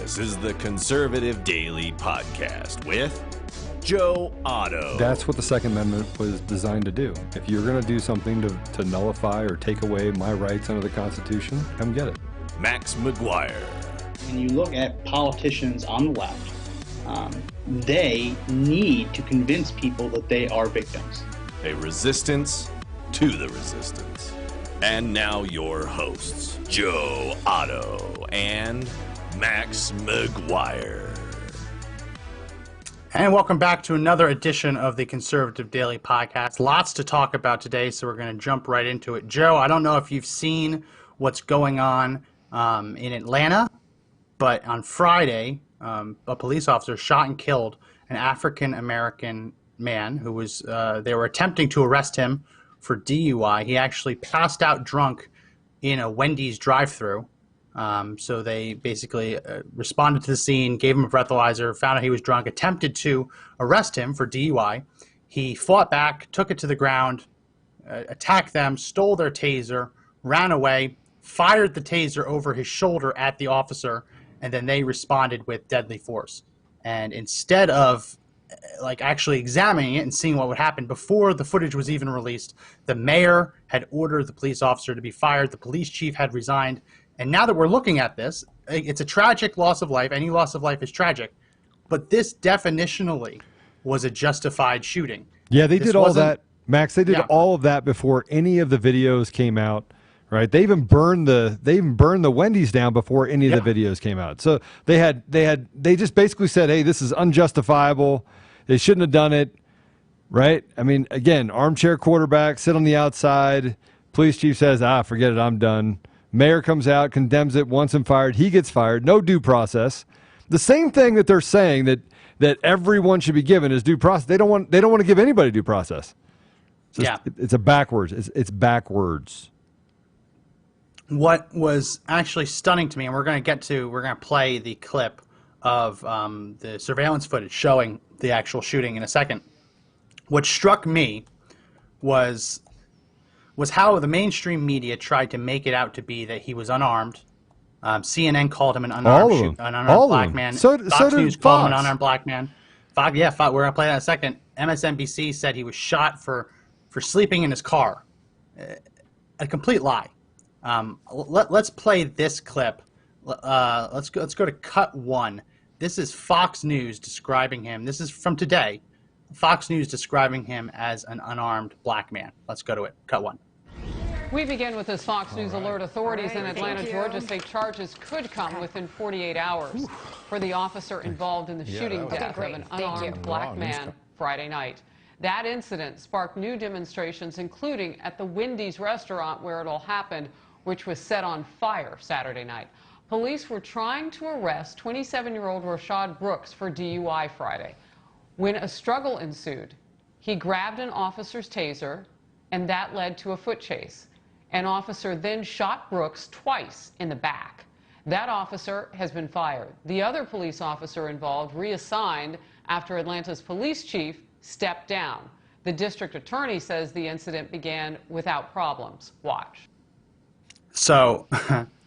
This is the Conservative Daily Podcast with Joe Otto. That's what the Second Amendment was designed to do. If you're going to do something to nullify or take away my rights under the Constitution, come get it. Max McGuire. When you look at politicians on the left, they need to convince people that they are victims. A resistance to the resistance. And now your hosts, Joe Otto and Max McGuire. And welcome back to another edition of the Conservative Daily Podcast. Lots to talk about today, so we're going to jump right into it. Joe, I don't know if you've seen what's going on in Atlanta, but on Friday, a police officer shot and killed an African-American man who was, they were attempting to arrest him for DUI. He actually passed out drunk in a Wendy's drive-thru. So they basically responded to the scene, gave him a breathalyzer, found out he was drunk, attempted to arrest him for DUI. He fought back, took it to the ground, attacked them, stole their taser, ran away, fired the taser over his shoulder at the officer, and then they responded with deadly force. And instead of actually examining it and seeing what would happen before the footage was even released, the mayor had ordered the police officer to be fired, the police chief had resigned, and now that we're looking at this, it's a tragic loss of life. Any loss of life is tragic, but this definitionally was a justified shooting. Yeah, they did all that, Max. They did all of that before any of the videos came out. Right, they even burned the Wendy's down before any of the videos came out. So they just basically said, hey, this is unjustifiable. They shouldn't have done it. Right? I mean, again, armchair quarterback, sit on the outside. Police chief says, forget it, I'm done. Mayor comes out, condemns it, wants him fired. He gets fired. No due process. The same thing that they're saying that everyone should be given is due process. They don't want to give anybody due process. It's a backwards. It's backwards. What was actually stunning to me, and we're going to play the clip of the surveillance footage showing the actual shooting in a second. What struck me was how the mainstream media tried to make it out to be that he was unarmed. CNN called him an unarmed black man. Fox News called him an unarmed black man. We're going to play that in a second. MSNBC said he was shot for sleeping in his car. A complete lie. Let's play this clip. Let's go to cut one. This is Fox News describing him. This is from today. Fox News describing him as an unarmed black man. Let's go to it. Cut one. We begin with this Fox News alert. Authorities in Atlanta, Georgia say charges could come within 48 hours for the officer involved in the shooting death of an unarmed black man Friday night. That incident sparked new demonstrations, including at the Wendy's restaurant where it all happened, which was set on fire Saturday night. Police were trying to arrest 27-year-old Rashad Brooks for DUI Friday when a struggle ensued. He grabbed an officer's taser, and that led to a foot chase. An officer then shot Brooks twice in the back. That officer has been fired. The other police officer involved reassigned after Atlanta's police chief stepped down. The district attorney says the incident began without problems. Watch. So,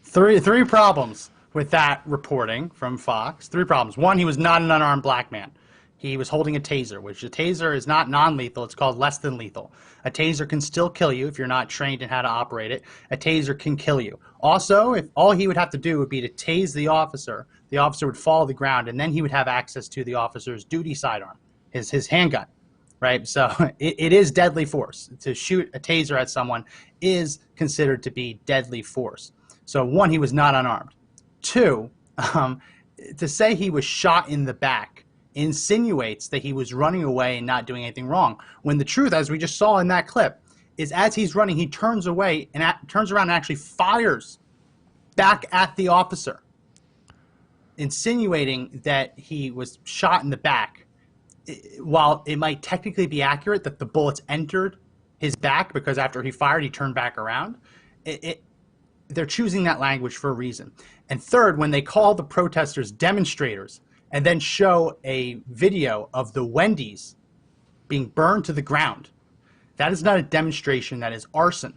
three problems with that reporting from Fox. Three problems. One, he was not an unarmed black man. He was holding a taser, which a taser is not non-lethal. It's called less than lethal. A taser can still kill you if you're not trained in how to operate it. A taser can kill you. Also, if all he would have to do would be to tase the officer would fall to the ground, and then he would have access to the officer's duty sidearm, his handgun, right? So it is deadly force. To shoot a taser at someone is considered to be deadly force. So one, he was not unarmed. Two, to say he was shot in the back insinuates that he was running away and not doing anything wrong, when the truth, as we just saw in that clip, is as he's running, he turns away and turns around and actually fires back at the officer, insinuating that he was shot in the back. While it might technically be accurate that the bullets entered his back because after he fired, he turned back around, they're choosing that language for a reason. And third, when they call the protesters demonstrators and then show a video of the Wendy's being burned to the ground, that is not a demonstration, that is arson.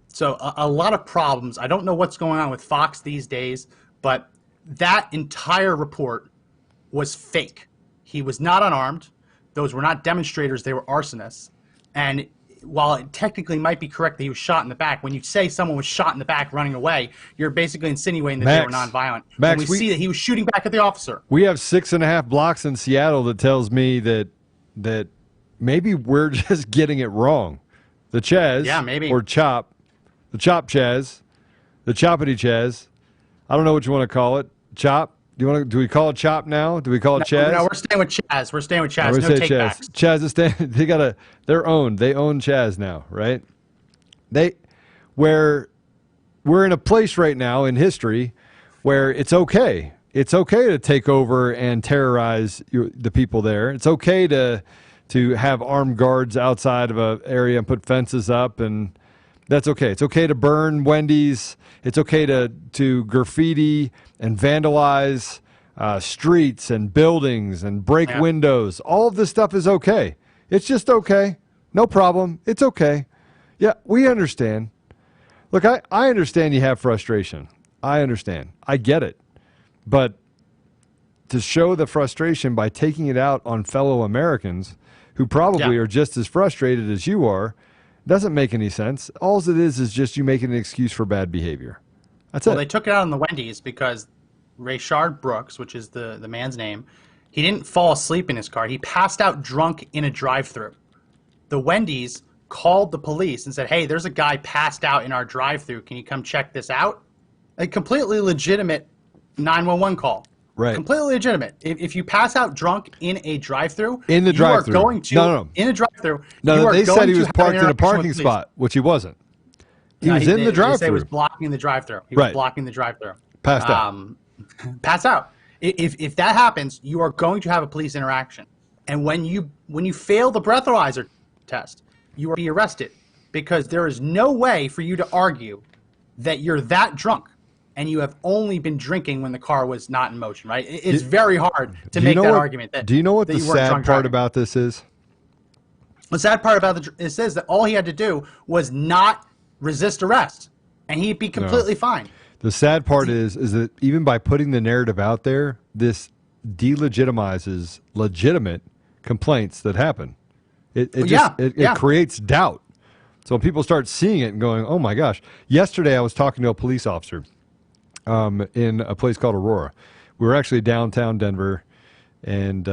So a lot of problems. I don't know what's going on with Fox these days, but that entire report was fake. He was not unarmed. Those were not demonstrators. They were arsonists. And while it technically might be correct that he was shot in the back, when you say someone was shot in the back running away, you're basically insinuating that they were nonviolent. Max, and we see that he was shooting back at the officer. We have 6.5 blocks in Seattle that tells me that maybe we're just getting it wrong. The Chaz, yeah, maybe. Or Chop, the Chop Chaz, the Choppity Chaz. I don't know what you want to call it. Chop. Do we call it Chop now? Do we call it Chaz? No, we're staying with Chaz. We're staying with Chaz. No take backs. Chaz is staying. They own Chaz now, right? We're in a place right now in history where it's okay. It's okay to take over and terrorize the people there. It's okay to have armed guards outside of an area and put fences up, and that's okay. It's okay to burn Wendy's. It's okay to graffiti and vandalize streets and buildings and break windows. All of this stuff is okay. It's just okay. No problem. It's okay. Yeah, we understand. Look, I understand you have frustration. I understand. I get it. But to show the frustration by taking it out on fellow Americans who probably are just as frustrated as you are doesn't make any sense. All it is just you making an excuse for bad behavior. That's it. Well, they took it out on the Wendy's because Rayshard Brooks, which is the man's name, he didn't fall asleep in his car. He passed out drunk in a drive-thru. The Wendy's called the police and said, hey, there's a guy passed out in our drive-thru. Can you come check this out? A completely legitimate 911 call. Right. Completely legitimate. If you pass out drunk in a drive-thru, in the drive-thru, you are going to no. In a drive-thru. No, they said he was parked in a parking spot, which he wasn't. He was in the drive-thru. He was blocking the drive-thru. He was blocking the drive-thru. Passed out. Passed out. If that happens, you are going to have a police interaction, and when you fail the breathalyzer test, you will be arrested because there is no way for you to argue that you're that drunk and you have only been drinking when the car was not in motion, right? It's very hard to make that argument. Do you know what the sad part about this is? The sad part about it says that all he had to do was not resist arrest, and he'd be completely fine. The sad part is that even by putting the narrative out there, this delegitimizes legitimate complaints that happen. It creates doubt. So when people start seeing it and going, oh my gosh. Yesterday I was talking to a police officer in a place called Aurora. We were actually downtown Denver, and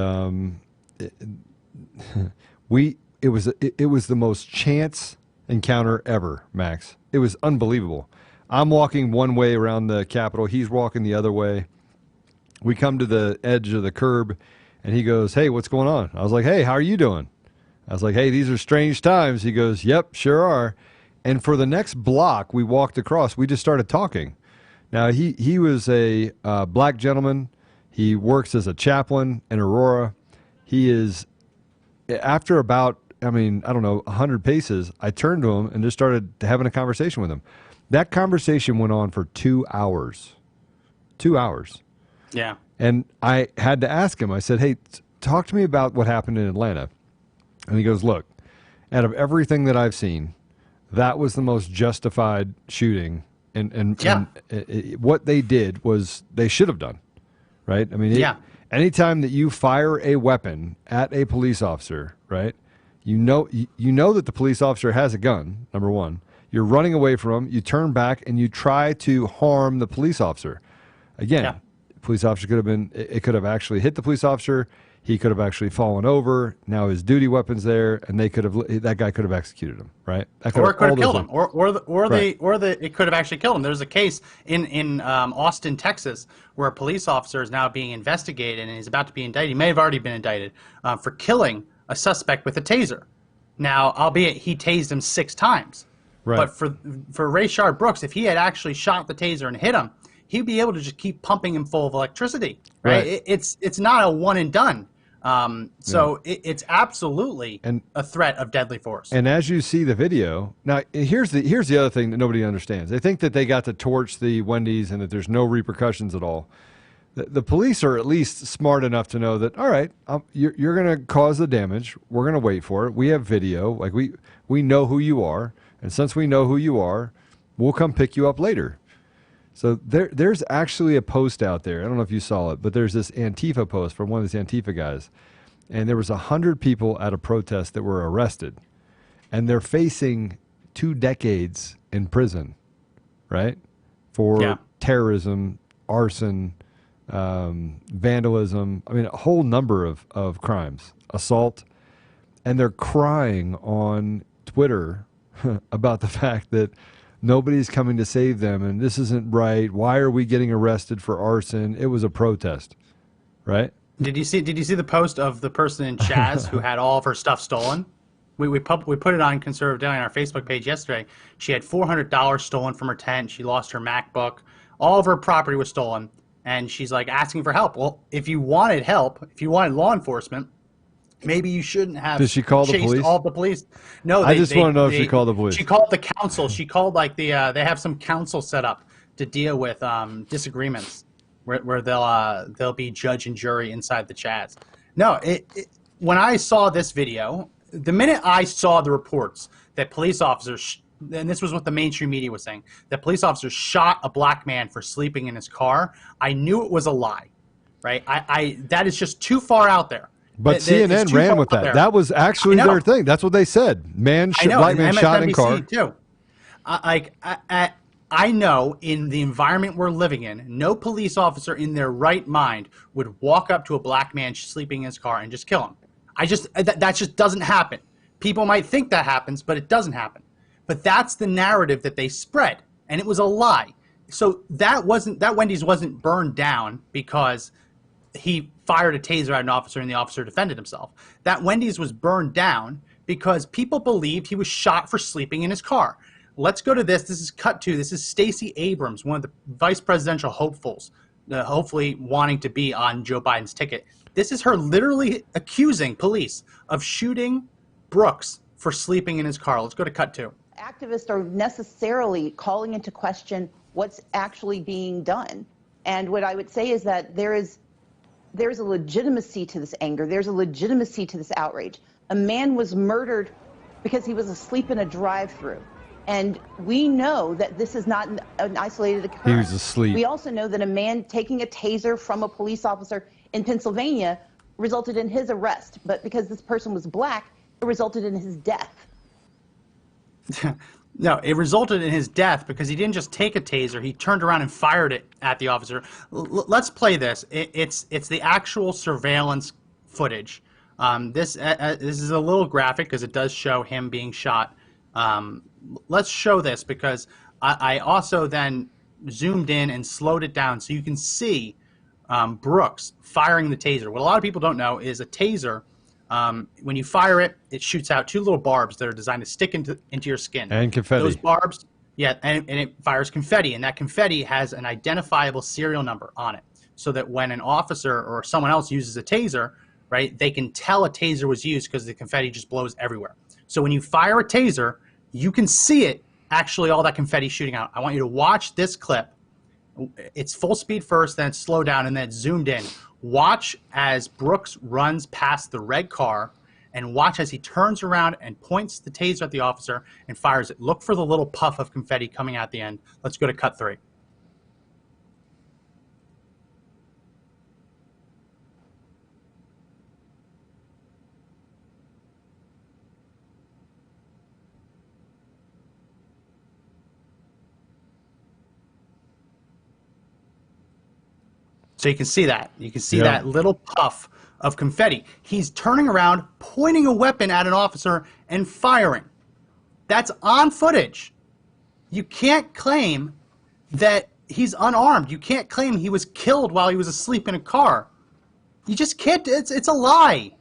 it was the most chance encounter ever, Max. It was unbelievable. I'm walking one way around the Capitol. He's walking the other way. We come to the edge of the curb, and he goes, hey, what's going on? I was like, hey, how are you doing? I was like, hey, these are strange times. He goes, yep, sure are. And for the next block we walked across, we just started talking. Now, he was a black gentleman. He works as a chaplain in Aurora. He is, after about, I don't know, 100 paces, I turned to him and just started having a conversation with him. That conversation went on for 2 hours. 2 hours. Yeah. And I had to ask him, I said, hey, talk to me about what happened in Atlanta. And he goes, look, out of everything that I've seen, that was the most justified shooting. And what they did was they should have done, right? Anytime that you fire a weapon at a police officer, right, you know that the police officer has a gun, number one. You're running away from him. You turn back and you try to harm the police officer. Again, the police officer it could have actually hit the police officer. He could have actually fallen over. Now his duty weapon's there, and that guy could have executed him, right? Or it could have killed him, it could have actually killed him. There's a case in Austin, Texas, where a police officer is now being investigated and he's about to be indicted. He may have already been indicted for killing a suspect with a taser. Now, albeit he tased him 6 times, but for Rayshard Brooks, if he had actually shot the taser and hit him, he'd be able to just keep pumping him full of electricity, right? It's not a one and done. It's absolutely a threat of deadly force. And as you see the video, now here's the other thing that nobody understands. They think that they got to torch the Wendy's and that there's no repercussions at all. The police are at least smart enough to know that, all right, you're going to cause the damage. We're going to wait for it. We have video. Like we know who you are. And since we know who you are, we'll come pick you up later. So there's actually a post out there. I don't know if you saw it, but there's this Antifa post from one of these Antifa guys. And there was 100 people at a protest that were arrested. And they're facing 2 decades in prison, right? For terrorism, arson, vandalism. I mean, a whole number of crimes, assault. And they're crying on Twitter about the fact that nobody's coming to save them, and this isn't right. Why are we getting arrested for arson? It was a protest, right? Did you see the post of the person in Chaz who had all of her stuff stolen? We put it on Conservative Daily on our Facebook page yesterday. She had $400 stolen from her tent. She lost her MacBook. All of her property was stolen, and she's like asking for help. Well, if you wanted help, if you wanted law enforcement, maybe you shouldn't have. Did she call the chased police? all the police. No, I just want to know if she called the police. She called the council. She called like the they have some council set up to deal with disagreements where they'll be judge and jury inside the chats. No, when I saw this video, the minute I saw the reports that police officers, and this was what the mainstream media was saying, that police officers shot a black man for sleeping in his car, I knew it was a lie. Right? That is just too far out there. But CNN ran with that. That was actually their thing. That's what they said. Black man shot in car. Too. I know in the environment we're living in, no police officer in their right mind would walk up to a black man sleeping in his car and just kill him. That just doesn't happen. People might think that happens, but it doesn't happen. But that's the narrative that they spread, and it was a lie. So that Wendy's wasn't burned down because he fired a taser at an officer and the officer defended himself. That Wendy's was burned down because people believed he was shot for sleeping in his car. Let's go to this. This is cut 2. This is Stacey Abrams, one of the vice presidential hopefuls, hopefully wanting to be on Joe Biden's ticket. This is her literally accusing police of shooting Brooks for sleeping in his car. Let's go to cut 2. Activists are necessarily calling into question what's actually being done. And what I would say is that there's a legitimacy to this anger. There's a legitimacy to this outrage. A man was murdered because he was asleep in a drive-through. And we know that this is not an isolated occurrence. He was asleep. We also know that a man taking a taser from a police officer in Pennsylvania resulted in his arrest. But because this person was black, it resulted in his death. No, it resulted in his death because he didn't just take a taser. He turned around and fired it at the officer. Let's play this. It's the actual surveillance footage. This is a little graphic because it does show him being shot. Let's show this because I also then zoomed in and slowed it down so you can see Brooks firing the taser. What a lot of people don't know is a taser, when you fire it, it shoots out 2 little barbs that are designed to stick into your skin. And confetti. Those barbs, and it fires confetti, and that confetti has an identifiable serial number on it, so that when an officer or someone else uses a taser, right, they can tell a taser was used because the confetti just blows everywhere. So when you fire a taser, you can see it, actually all that confetti shooting out. I want you to watch this clip. It's full speed first, then it's slow down, and then it's zoomed in. Watch as Brooks runs past the red car, and watch as he turns around and points the taser at the officer and fires it. Look for the little puff of confetti coming out the end. Let's go to cut 3. So you can see that. You can see that little puff of confetti. He's turning around, pointing a weapon at an officer, and firing. That's on footage. You can't claim that he's unarmed. You can't claim he was killed while he was asleep in a car. You just can't. It's a lie.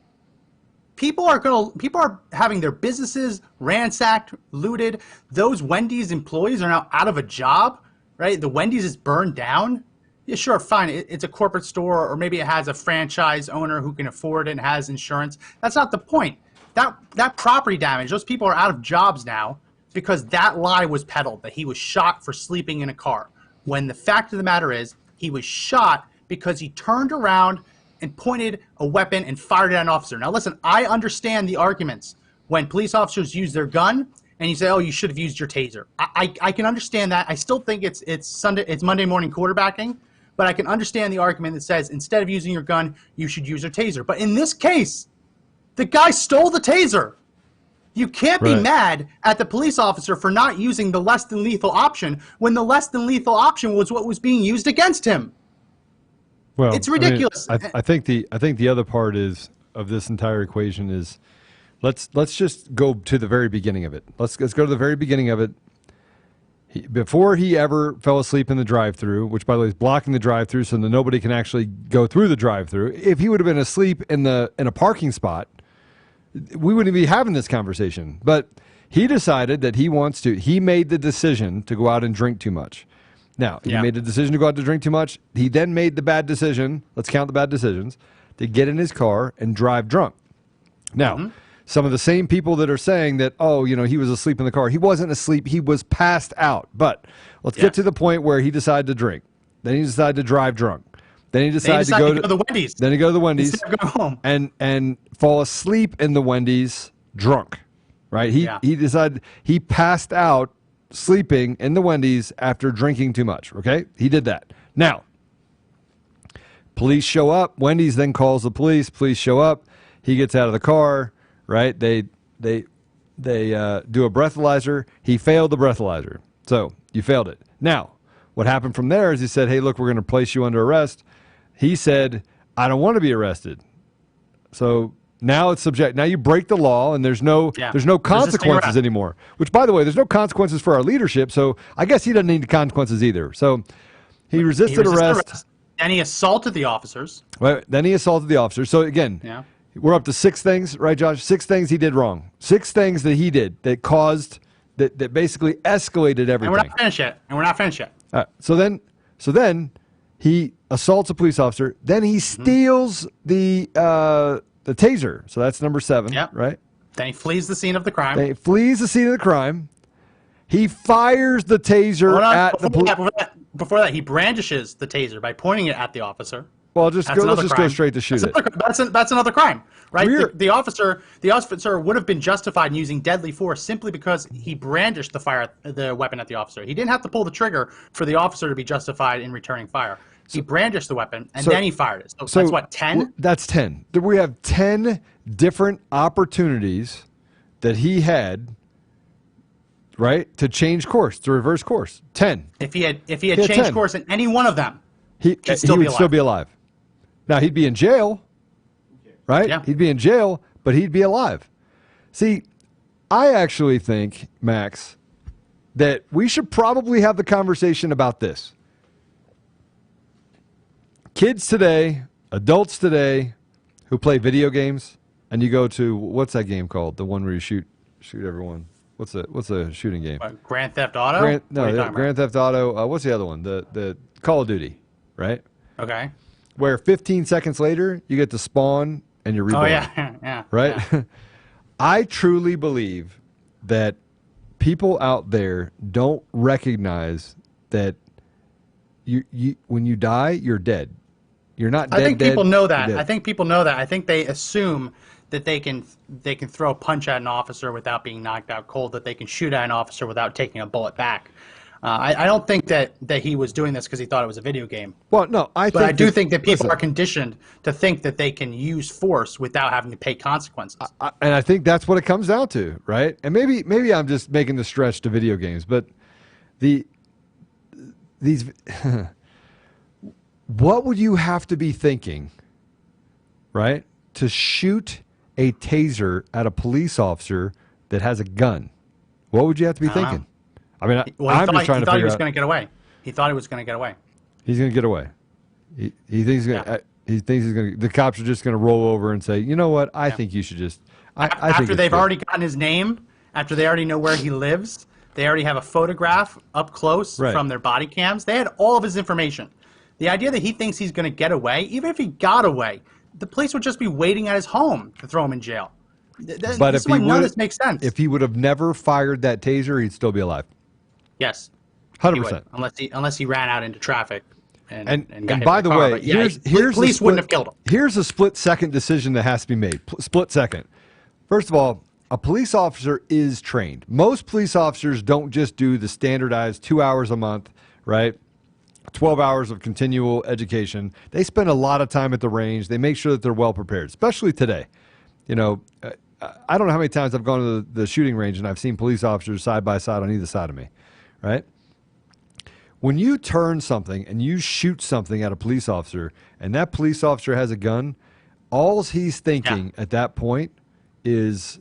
People are having their businesses ransacked, looted. Those Wendy's employees are now out of a job, right? The Wendy's is burned down. Yeah, sure, fine. It's a corporate store, or maybe it has a franchise owner who can afford it and has insurance. That's not the point. That property damage, those people are out of jobs now because that lie was peddled, that he was shot for sleeping in a car. When the fact of the matter is, he was shot because he turned around and pointed a weapon and fired at an officer. Now listen, I understand the arguments. When police officers use their gun, and you say, "Oh, you should have used your taser." I can understand that. I still think it's Monday morning quarterbacking, but I can understand the argument that says instead of using your gun, you should use your taser. But in this case, the guy stole the taser. You can't be mad at the police officer for not using the less than lethal option when the less than lethal option was what was being used against him. Well, it's ridiculous. I think the other part of this entire equation is let's just go to the very beginning of it. Let's go to the very beginning of it. Before he ever fell asleep in the drive-thru, which by the way is blocking the drive-thru so that nobody can actually go through the drive-thru. If he would have been asleep in a parking spot, we wouldn't be having this conversation. But he decided that he made the decision to go out and drink too much. Now, he made the decision to go out to drink too much. He then made the bad decision, let's count the bad decisions, to get in his car and drive drunk. Now, some of the same people that are saying that, oh, he was asleep in the car. He wasn't asleep. He was passed out. But let's get to the point where he decided to drink. Then he decided to drive drunk. Then he decided to go to the Wendy's. Then he go to the Wendy's instead of going home. and fall asleep in the Wendy's drunk. Right? He decided he passed out sleeping in the Wendy's after drinking too much. Okay? He did that. Now, police show up. Wendy's then calls the police. Police show up. He gets out of the car. Right? They do a breathalyzer. He failed the breathalyzer. So you failed it. Now, what happened from there is he said, hey, look, we're going to place you under arrest. He said, I don't want to be arrested. So now it's subject. Now you break the law, and there's no consequences anymore. Which, by the way, there's no consequences for our leadership. So I guess he doesn't need consequences either. So he resisted arrest. And he assaulted the officers. Right. Then he assaulted the officers. So again, we're up to 6 things, right, Josh? 6 things he did wrong. 6 things that he did that caused that basically escalated everything. And we're not finished yet. All right. So then he assaults a police officer. Then he steals the taser. So that's number 7, right? Then he flees the scene of the crime. He fires the taser at the police. Before that, he brandishes the taser by pointing it at the officer. Well, let's just go straight to shoot it. That's another crime, right? The officer would have been justified in using deadly force simply because he brandished the weapon at the officer. He didn't have to pull the trigger for the officer to be justified in returning fire. He brandished the weapon, and then he fired it. So that's what, 10? That's 10. We have 10 different opportunities that he had, right, to change course, to reverse course. 10. If he had changed 10. Course in any one of them, he would still be alive. Now, he'd be in jail, right? Yeah. He'd be in jail, but he'd be alive. See, I actually think, Max, that we should probably have the conversation about this. Kids today, adults today, who play video games, and you go to, what's that game called? The one where you shoot everyone. What's a shooting game? Grand Theft Auto? Grand Theft Auto. What's the other one? The Call of Duty, right? Okay. Where 15 seconds later, you get to spawn and you're reborn. Oh, yeah. Right? Yeah. I truly believe that people out there don't recognize that you when you die, you're dead. You're not dead. I think people know that. I think people know that. I think they assume that they can throw a punch at an officer without being knocked out cold, that they can shoot at an officer without taking a bullet back. I don't think that he was doing this because he thought it was a video game. Well, no, I do think that people are conditioned to think that they can use force without having to pay consequences. And I think that's what it comes down to, right? And maybe I'm just making the stretch to video games, but these what would you have to be thinking, right, to shoot a taser at a police officer that has a gun? What would you have to be thinking? I mean, I'm just trying to figure out. He thought he was going to get away. He thought he was going to get away. He's going to get away. He thinks he's going to. He thinks he's going to. The cops are just going to roll over and say, "You know what? I think you should just." After they've already gotten his name, after they already know where he lives, they already have a photograph up close from their body cams. They had all of his information. The idea that he thinks he's going to get away, even if he got away, the police would just be waiting at his home to throw him in jail. But if none of this makes sense. If he would have never fired that taser, he'd still be alive. Yes, 100%. Unless he ran out into traffic. And by the way, police wouldn't have killed him. Here's a split-second decision that has to be made. Split second. First of all, a police officer is trained. Most police officers don't just do the standardized 2 hours a month, right? 12 hours of continual education. They spend a lot of time at the range. They make sure that they're well prepared, especially today. You know, I don't know how many times I've gone to the shooting range and I've seen police officers side by side on either side of me, right? When you turn something and you shoot something at a police officer and that police officer has a gun, all he's thinking at that point is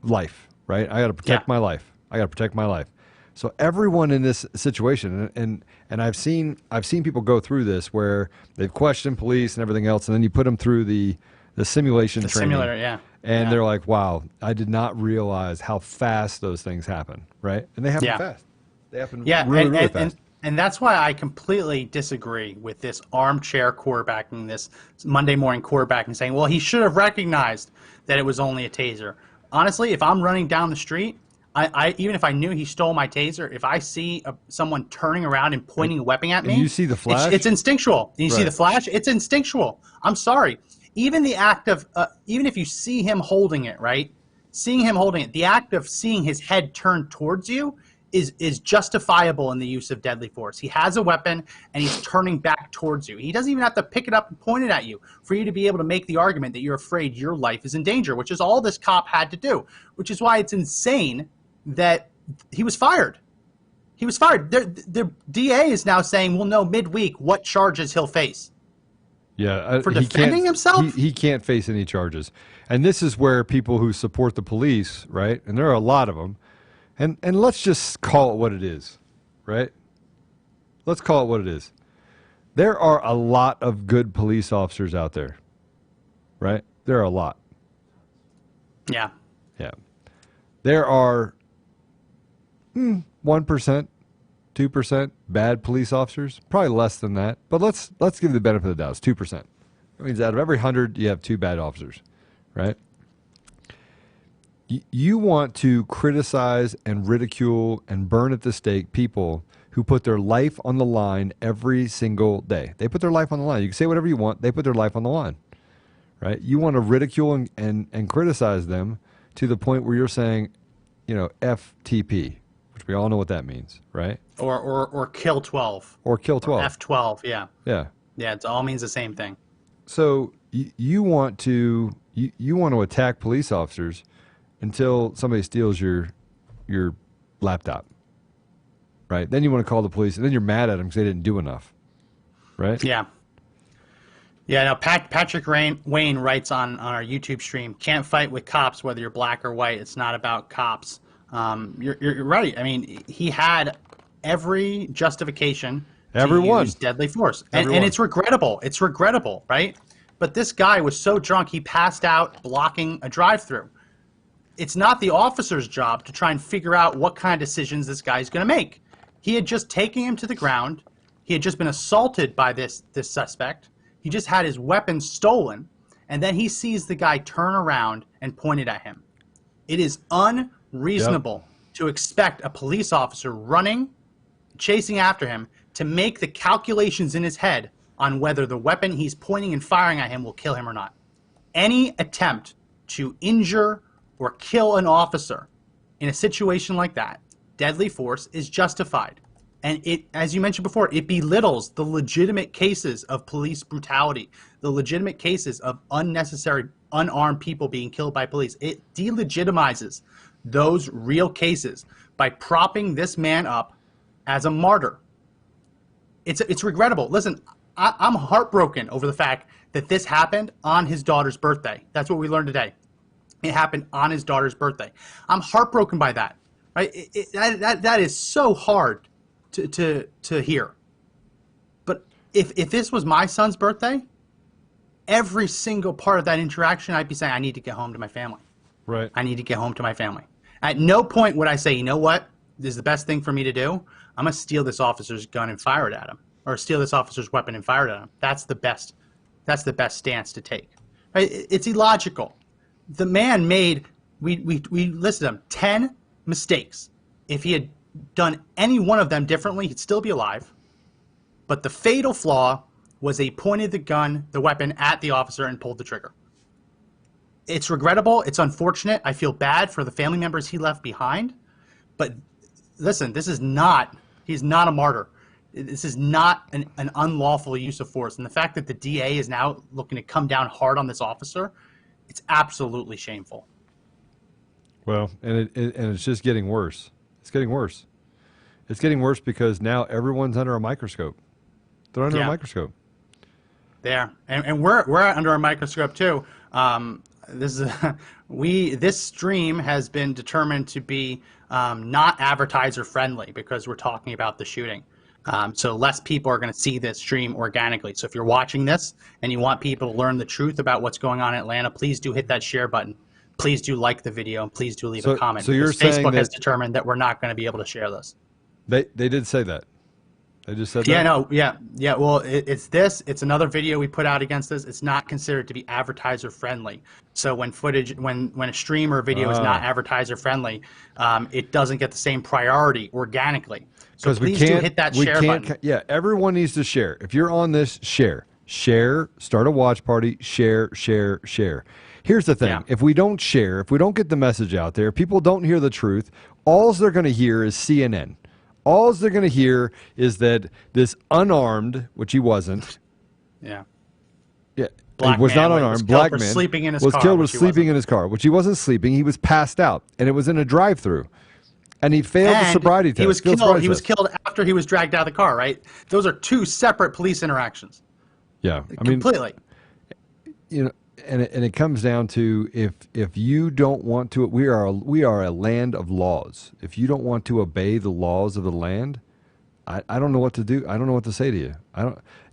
life, right? I got to protect my life. I got to protect my life. So everyone in this situation, and I've seen people go through this where they've questioned police and everything else, and then you put them through the simulation training. Simulator, And they're like, wow, I did not realize how fast those things happen, right? And they happen fast. They happen really fast. And that's why I completely disagree with this armchair quarterbacking, this Monday morning quarterbacking, saying, well, he should have recognized that it was only a taser. Honestly, if I'm running down the street, I even if I knew he stole my taser, if I see someone turning around and pointing a weapon at me, and you see the flash, it's instinctual. And you see the flash, it's instinctual. I'm sorry. Even the act of, even if you see him holding it, right? Seeing him holding it, the act of seeing his head turn towards you is justifiable in the use of deadly force. He has a weapon and he's turning back towards you. He doesn't even have to pick it up and point it at you for you to be able to make the argument that you're afraid your life is in danger, which is all this cop had to do, which is why it's insane that he was fired. He was fired. The DA is now saying, we'll know midweek what charges he'll face. Yeah, for defending himself? He can't face any charges. And this is where people who support the police, right, and there are a lot of them, and let's just call it what it is, right? Let's call it what it is. There are a lot of good police officers out there, right? There are a lot. Yeah. Yeah. There are 1%, 2% bad police officers, probably less than that. But let's give the benefit of the doubt. It's 2%. That means out of every 100, you have 2 bad officers, right? You want to criticize and ridicule and burn at the stake people who put their life on the line every single day. They put their life on the line. You can say whatever you want. They put their life on the line, right? You want to ridicule and criticize them to the point where you're saying, you know, FTP, which we all know what that means, right? Or kill 12. Or kill 12. Or F12, yeah. Yeah. Yeah, it all means the same thing. So you want to attack police officers until somebody steals your laptop, right? Then you want to call the police, and then you're mad at them because they didn't do enough, right? Yeah. Yeah, no, Patrick Wayne writes on our YouTube stream, can't fight with cops whether you're black or white. It's not about cops. You're right. I mean, he had every justification to use deadly force. And it's regrettable. It's regrettable, right? But this guy was so drunk, he passed out blocking a drive-through. It's not the officer's job to try and figure out what kind of decisions this guy's going to make. He had just taken him to the ground. He had just been assaulted by this suspect. He just had his weapon stolen, and then he sees the guy turn around and point it at him. It is unreasonable to expect a police officer running, chasing after him, to make the calculations in his head on whether the weapon he's pointing and firing at him will kill him or not. Any attempt to injure or kill an officer in a situation like that, deadly force is justified. And it, as you mentioned before, it belittles the legitimate cases of police brutality, the legitimate cases of unnecessary, unarmed people being killed by police. It delegitimizes those real cases by propping this man up as a martyr. It's regrettable. Listen, I'm heartbroken over the fact that this happened on his daughter's birthday. That's what we learned today. It happened on his daughter's birthday. I'm heartbroken by that. Right? That is so hard to hear. But if this was my son's birthday, every single part of that interaction, I'd be saying, I need to get home to my family. Right. I need to get home to my family. At no point would I say, you know what? This is the best thing for me to do. I'm going to steal this officer's gun and fire it at him, or steal this officer's weapon and fire it at him. That's the best stance to take. Right? It's illogical. The man made, we listed him, 10 mistakes. If he had done any one of them differently, he'd still be alive. But the fatal flaw was he pointed the weapon at the officer and pulled the trigger. it's regrettable. It's unfortunate. I feel bad for the family members he left behind. But listen, he's not a martyr. This is not an unlawful use of force. And the fact that the DA is now looking to come down hard on this officer, it's absolutely shameful. Well, and it's just getting worse. It's getting worse. It's getting worse because now everyone's under a microscope. They're under a microscope. There, and we're under a microscope too. This stream has been determined to be not advertiser friendly because we're talking about the shooting. So less people are going to see this stream organically. So if you're watching this and you want people to learn the truth about what's going on in Atlanta, please do hit that share button. Please do like the video and please do leave a comment. So you're saying Facebook has determined that we're not going to be able to share this. They did say that. They just said yeah, that? No, yeah. Well, it's this. It's another video we put out against this. It's not considered to be advertiser friendly. So when a stream or video is not advertiser friendly, it doesn't get the same priority organically. So please do hit that share button. Yeah, everyone needs to share. If you're on this, share. Share, start a watch party, share. Here's the thing. If we don't share, if we don't get the message out there, people don't hear the truth, all they're going to hear is CNN. All they're going to hear is that this unarmed, which he wasn't. Yeah. Yeah. He was not unarmed. Black man sleeping in his was car, killed with sleeping in his car, which he wasn't sleeping. He was passed out, and it was in a drive-through. And he failed the sobriety test. He was killed after he was dragged out of the car, right? Those are two separate police interactions. Yeah. Completely. You know, and it comes down to if you don't want to, we are a land of laws. If you don't want to obey the laws of the land, I don't know what to do. I don't know what to say to you.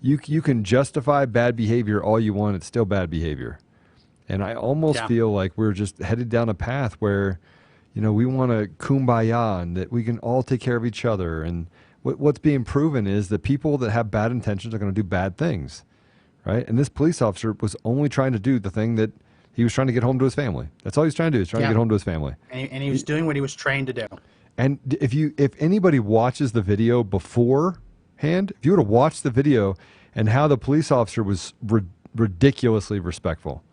You can justify bad behavior all you want. It's still bad behavior. And I almost feel like we're just headed down a path where, you know, we want to kumbaya and that we can all take care of each other. And what's being proven is that people that have bad intentions are going to do bad things. Right? And this police officer was only trying to do the thing that he was trying to get home to his family. That's all he's trying to do. He's trying to get home to his family. And he was doing what he was trained to do. And if anybody watches the video beforehand, if you were to watch the video and how the police officer was ridiculously respectful,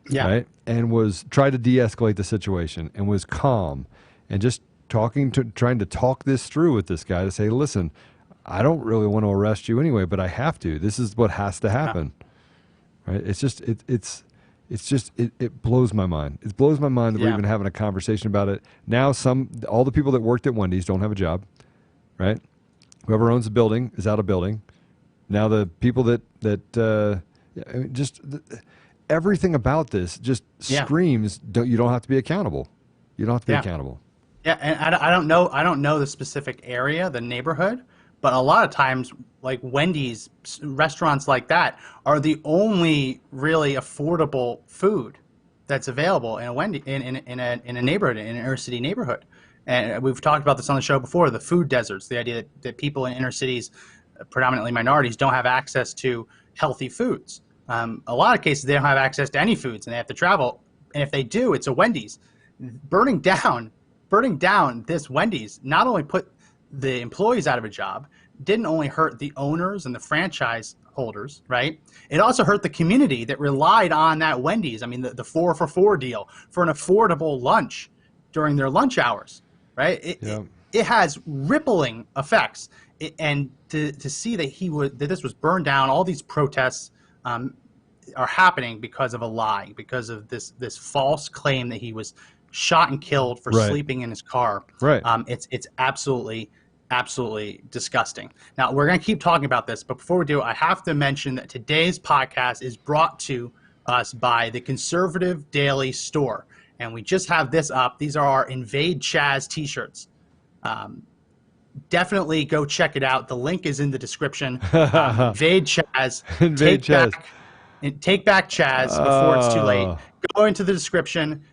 right? And tried to de-escalate the situation and was calm and just trying to talk this through with this guy to say, listen, I don't really want to arrest you anyway, but I have to. This is what has to happen, right? It's just it blows my mind. It blows my mind that we're even having a conversation about it now. All the people that worked at Wendy's don't have a job, right? Whoever owns the building is out of building. Now the people everything about this just screams you don't have to be accountable. You don't have to be accountable. Yeah, and I don't know the specific area, the neighborhood. But a lot of times, like Wendy's, restaurants like that are the only really affordable food that's available in a neighborhood, in an inner city neighborhood. And we've talked about this on the show before, the food deserts, the idea that people in inner cities, predominantly minorities, don't have access to healthy foods. A lot of cases, they don't have access to any foods, and they have to travel. And if they do, it's a Wendy's. Burning down this Wendy's not only put the employees out of a job, didn't only hurt the owners and the franchise holders, right? It also hurt the community that relied on that Wendy's. I mean, the 4 for $4 deal for an affordable lunch during their lunch hours, right? It has rippling effects. And to see that this was burned down, all these protests are happening because of a lie, because of this false claim that he was shot and killed for sleeping in his car. Right. It's absolutely disgusting. Now, we're going to keep talking about this, but before we do, I have to mention that today's podcast is brought to us by the Conservative Daily Store. And we just have this up. These are our Invade Chaz t-shirts. Definitely go check it out. The link is in the description. Invade Chaz. Take back Chaz before it's too late. Go into the description.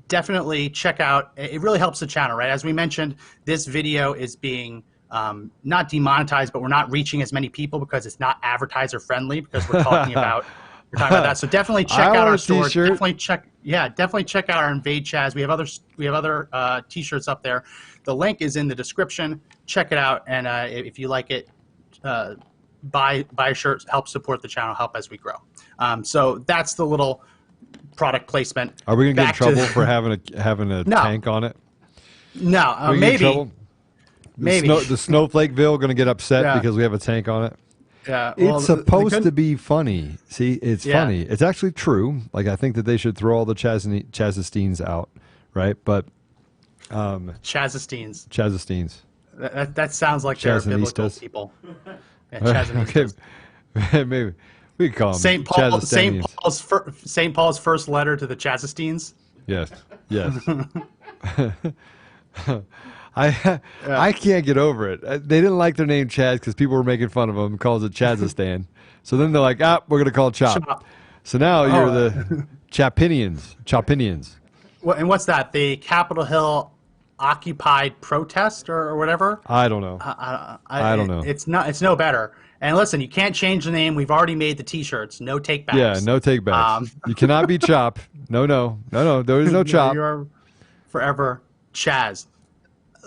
Definitely check out. It really helps the channel, right? As we mentioned, this video is being not demonetized, but we're not reaching as many people because it's not advertiser friendly, because we're talking about that. So definitely check out our store. Definitely check out our Invade Chaz. We have other t-shirts up there. The link is in the description. Check it out, and if you like it, buy a shirt. Help support the channel. Help as we grow. So that's the little product placement. Are we gonna get in Back trouble to- for having a No. tank on it? No, Are we gonna get in maybe. trouble? Maybe. The Snowflakeville going to get upset Yeah. because we have a tank on it. Yeah, well, It's the supposed good- to be funny. See, it's Yeah. funny. It's actually true. Like, I think that they should throw all the Chazesteins out, right? But Chazesteins. Chazesteins. That sounds like they're biblical Chazanistas. people. Yeah, Chazanistas. Okay, maybe we can call them St. Paul's first letter to the Chazesteins. Yes, yes. I can't get over it. They didn't like their name Chaz because people were making fun of them, calls it Chazistan. So then they're like, we're going to call it Chop. Chop. So now you're the Chopinians. Well, and what's that? The Capitol Hill occupied protest or whatever? I don't know. I don't know. It's no better. And listen, you can't change the name. We've already made the T-shirts. No take backs. Yeah, no take backs. You cannot be Chop. No. There is no Chop. You're forever Chaz.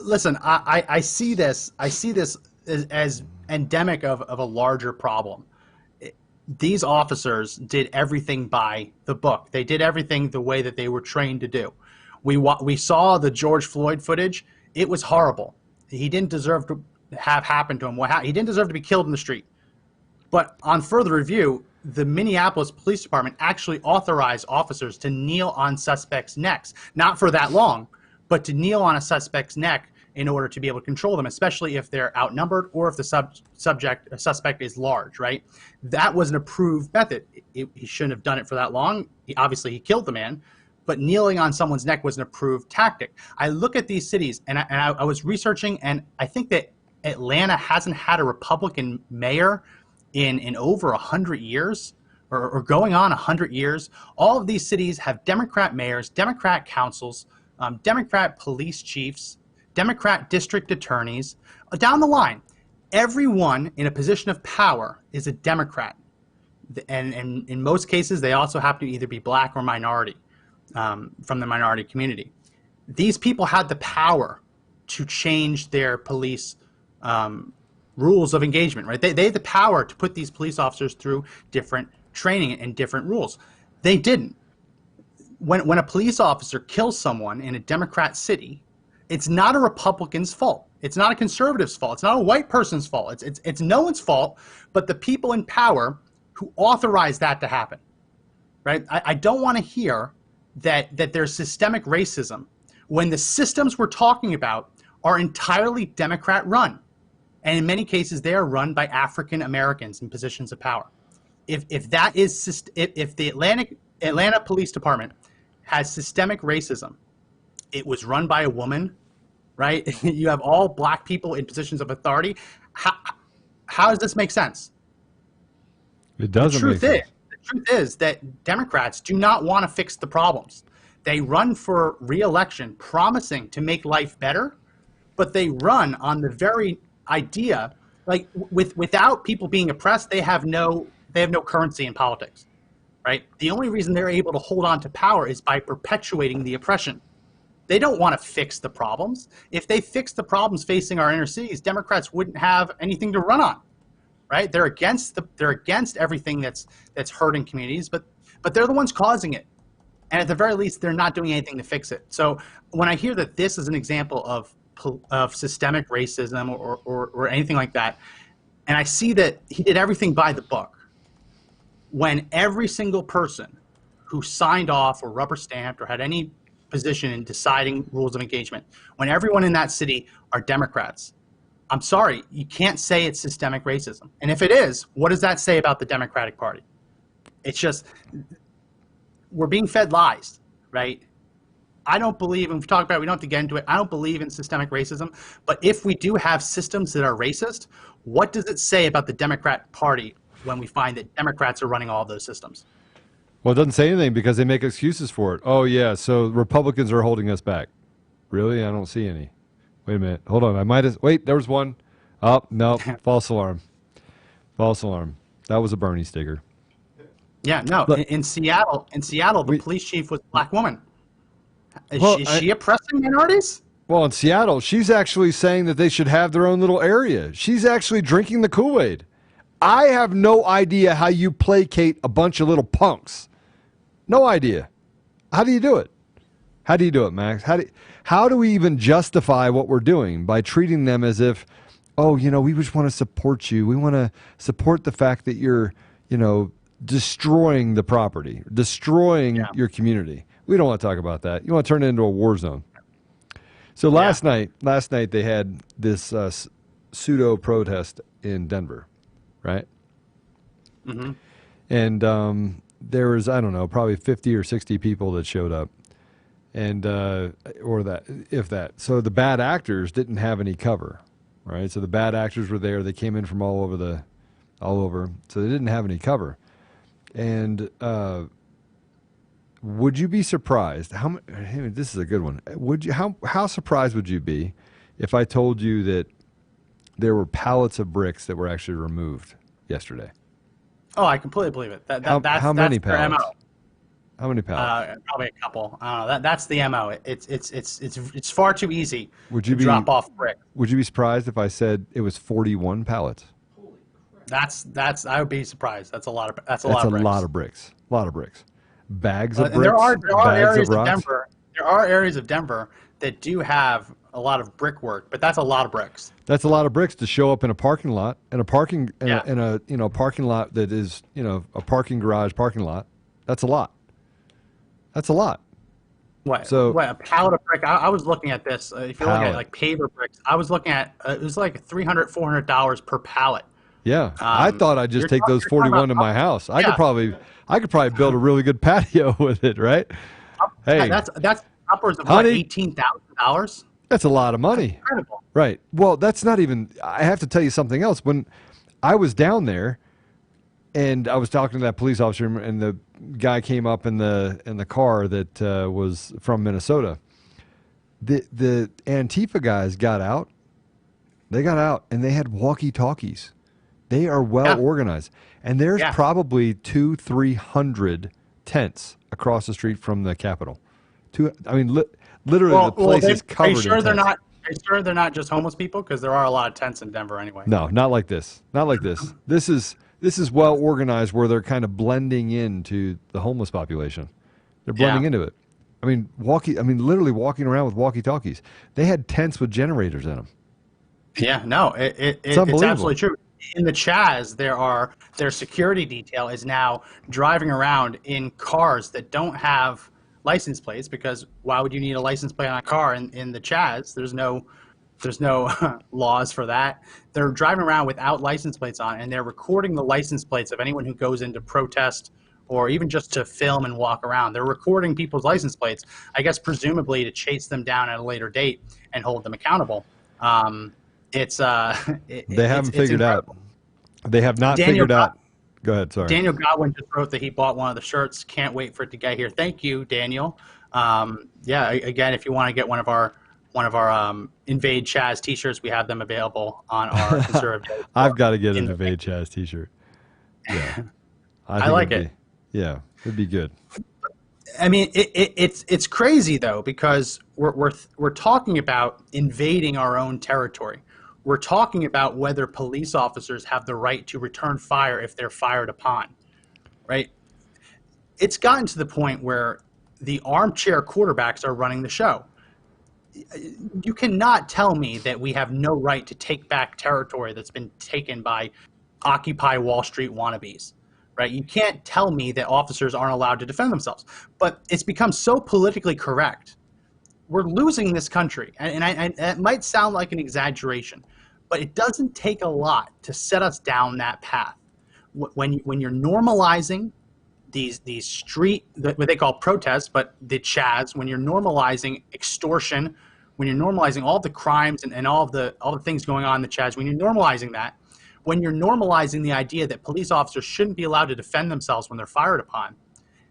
Listen, I see this. I see this as endemic of a larger problem. These officers did everything by the book. They did everything the way that they were trained to do. We saw the George Floyd footage. It was horrible. He didn't deserve to have happened to him. He didn't deserve to be killed in the street. But on further review, the Minneapolis Police Department actually authorized officers to kneel on suspects' necks, not for that long, but to kneel on a suspect's neck in order to be able to control them, especially if they're outnumbered or if the suspect is large, right? That was an approved method. He shouldn't have done it for that long. Obviously, he killed the man, but kneeling on someone's neck was an approved tactic. I look at these cities, and I was researching, and I think that Atlanta hasn't had a Republican mayor in over 100 years, or going on 100 years. All of these cities have Democrat mayors, Democrat councils, Democrat police chiefs, Democrat district attorneys. Down the line, everyone in a position of power is a Democrat. And in most cases, they also have to either be black or minority, from the minority community. These people had the power to change their police rules of engagement, right? They had the power to put these police officers through different training and different rules. They didn't. When a police officer kills someone in a Democrat city, it's not a Republican's fault. It's not a conservative's fault. It's not a white person's fault. It's no one's fault but the people in power who authorized that to happen, right? I don't want to hear that there's systemic racism when the systems we're talking about are entirely Democrat run. And in many cases, they are run by African Americans in positions of power. If the Atlanta Police Department has systemic racism, it was run by a woman, right? You have all black people in positions of authority. How does this make sense? It doesn't make sense. The truth is that Democrats do not want to fix the problems. They run for re-election promising to make life better, but they run on the very idea, like without people being oppressed, they have no currency in politics, right? The only reason they're able to hold on to power is by perpetuating the oppression. They don't want to fix the problems. If they fixed the problems facing our inner cities, Democrats wouldn't have anything to run on, right? They're against everything that's hurting communities, but they're the ones causing it. And at the very least, they're not doing anything to fix it. So when I hear that this is an example of systemic racism or anything like that, and I see that he did everything by the book, when every single person who signed off or rubber stamped or had any position in deciding rules of engagement, when everyone in that city are Democrats, I'm sorry, you can't say it's systemic racism. And if it is, what does that say about the Democratic Party? It's just, we're being fed lies, right? I don't believe, and we've talked about it, we don't have to get into it, I don't believe in systemic racism, but if we do have systems that are racist, what does it say about the Democrat Party when we find that Democrats are running all of those systems? Well, it doesn't say anything because they make excuses for it. Oh, yeah, so Republicans are holding us back. Really? I don't see any. Wait a minute. Hold on. I might have... Wait, there was one. Oh, no. False alarm. False alarm. That was a Bernie sticker. Yeah, no. In Seattle, the police chief was a black woman. Is she oppressing minorities? Well, in Seattle, she's actually saying that they should have their own little area. She's actually drinking the Kool-Aid. I have no idea how you placate a bunch of little punks. No idea. How do you do it? How do you do it, Max? How do we even justify what we're doing by treating them as if, oh, we just want to support you. We want to support the fact that you're, destroying the property, destroying your community. We don't want to talk about that. You want to turn it into a war zone. So last night they had this pseudo protest in Denver, right? Mm-hmm. And there was, I don't know, probably 50 or 60 people that showed up, and or that, if that. So the bad actors didn't have any cover, right? So the bad actors were there. They came in from all over, so they didn't have any cover. And would you be surprised? This is a good one. How surprised would you be if I told you that there were pallets of bricks that were actually removed yesterday? Oh, I completely believe it. How many that's their pallets? MO. How many pallets? Probably a couple. I don't know. That's the MO. It's far too easy to drop off bricks. Would you be surprised if I said it was 41 pallets? That's I would be surprised. That's a lot of bricks. That's a lot of bricks. A lot of bricks. Bags of bricks. There are areas of of Denver. There are areas of Denver that do have a lot of brickwork, but that's a lot of bricks. That's a lot of bricks to show up in a parking lot, in a parking parking lot that is, a parking garage parking lot. That's a lot. That's a lot. What a pallet of brick? I was looking at this. If you're looking at like paver bricks, I was looking at it was like $300, $400 per pallet. Yeah, I thought I'd just take those 41 to my house. I could probably build a really good patio with it, right? Hey, that's upwards of $18,000. That's a lot of money. That's incredible. Right. Well, that's not even. I have to tell you something else. When I was down there, and I was talking to that police officer, and the guy came up in the car that was from Minnesota. The Antifa guys got out. They got out, and they had walkie-talkies. They are well organized, and there's probably 200-300 tents across the street from the Capitol. Literally, the place is covered. Are you sure they're not just homeless people? Because there are a lot of tents in Denver anyway. No, not like this. Not like this. This is well organized, where they're kind of blending into the homeless population. They're blending into it. Literally walking around with walkie-talkies. They had tents with generators in them. Yeah, no, it's absolutely true. In the Chaz, their security detail is now driving around in cars that don't have license plates, because why would you need a license plate on a car in the Chaz? There's no laws for that. They're driving around without license plates on, and they're recording the license plates of anyone who goes in to protest or even just to film and walk around. They're recording people's license plates, I guess presumably to chase them down at a later date and hold them accountable. They haven't figured out. They have not figured out. Go ahead. Sorry. Daniel Godwin just wrote that he bought one of the shirts. Can't wait for it to get here. Thank you, Daniel. Again, if you want to get one of our Invade Chaz T-shirts, we have them available on our conservative. I've got to get an Invade Chaz T-shirt. Yeah, I like it. Yeah, it'd be good. I mean, it's crazy though, because we're talking about invading our own territory. We're talking about whether police officers have the right to return fire if they're fired upon, right? It's gotten to the point where the armchair quarterbacks are running the show. You cannot tell me that we have no right to take back territory that's been taken by Occupy Wall Street wannabes, right? You can't tell me that officers aren't allowed to defend themselves. But it's become so politically correct. We're losing this country. And it might sound like an exaggeration, but it doesn't take a lot to set us down that path. When you're normalizing these street, what they call protests, but the Chaz, when you're normalizing extortion, when you're normalizing all the crimes and all the things going on in the Chaz, when you're normalizing that, when you're normalizing the idea that police officers shouldn't be allowed to defend themselves when they're fired upon,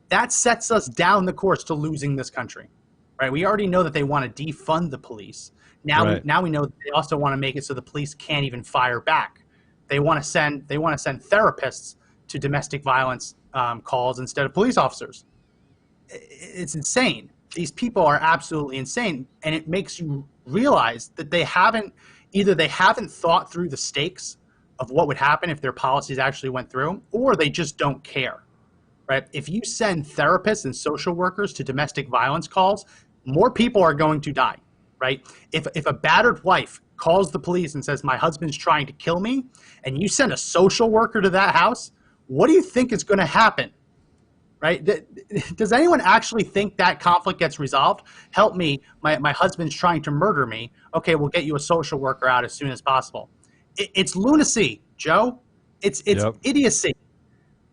that sets us down the course to losing this country, right? We already know that they want to defund the police. Now we know that they also want to make it so the police can't even fire back. They want to send therapists to domestic violence calls instead of police officers. It's insane. These people are absolutely insane, and it makes you realize that they haven't thought through the stakes of what would happen if their policies actually went through, or they just don't care. right? If you send therapists and social workers to domestic violence calls, more people are going to die, right? If a battered wife calls the police and says, my husband's trying to kill me, and you send a social worker to that house, what do you think is going to happen? Right? Does anyone actually think that conflict gets resolved? Help me. My husband's trying to murder me. Okay, we'll get you a social worker out as soon as possible. It's lunacy, Joe. It's idiocy.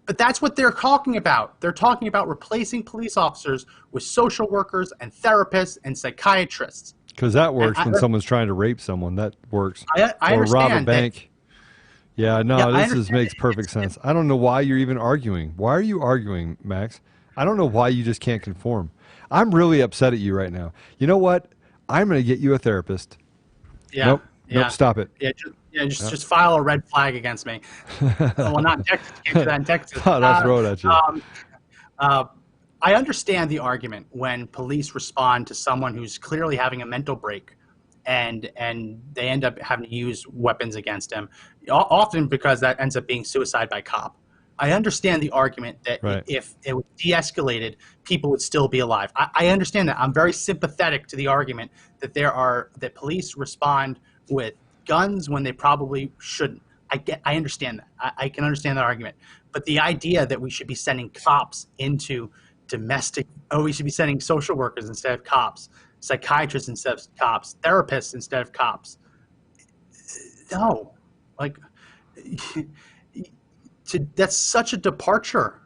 But that's what they're talking about. They're talking about replacing police officers with social workers and therapists and psychiatrists. Because that works when someone's trying to rape someone. That works. I or rob a understand bank. This makes perfect It's- sense. I don't know why you're even arguing. Why are you arguing, Max? I don't know why you just can't conform. I'm really upset at you right now. You know what? I'm going to get you a therapist. Yeah. Nope, stop it. Just file a red flag against me. Well, not in Texas. Can't do that in Texas. I'll throw it at you. I understand the argument when police respond to someone who's clearly having a mental break and they end up having to use weapons against him, often because that ends up being suicide by cop. I understand the argument that if it was de-escalated, people would still be alive. I understand that. I'm very sympathetic to the argument that that police respond with guns when they probably shouldn't. I understand that. I can understand that argument. But the idea that we should be sending cops into we should be sending social workers instead of cops, psychiatrists instead of cops, therapists instead of cops. No, that's such a departure.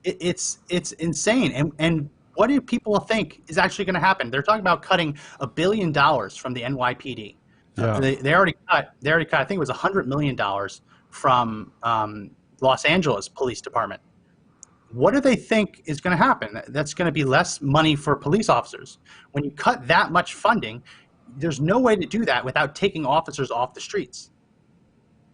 It's insane. And what do people think is actually going to happen? They're talking about cutting $1 billion from the NYPD. Yeah. They already cut. I think it was $100 million from Los Angeles Police Department. What do they think is going to happen? That's going to be less money for police officers. When you cut that much funding, there's no way to do that without taking officers off the streets.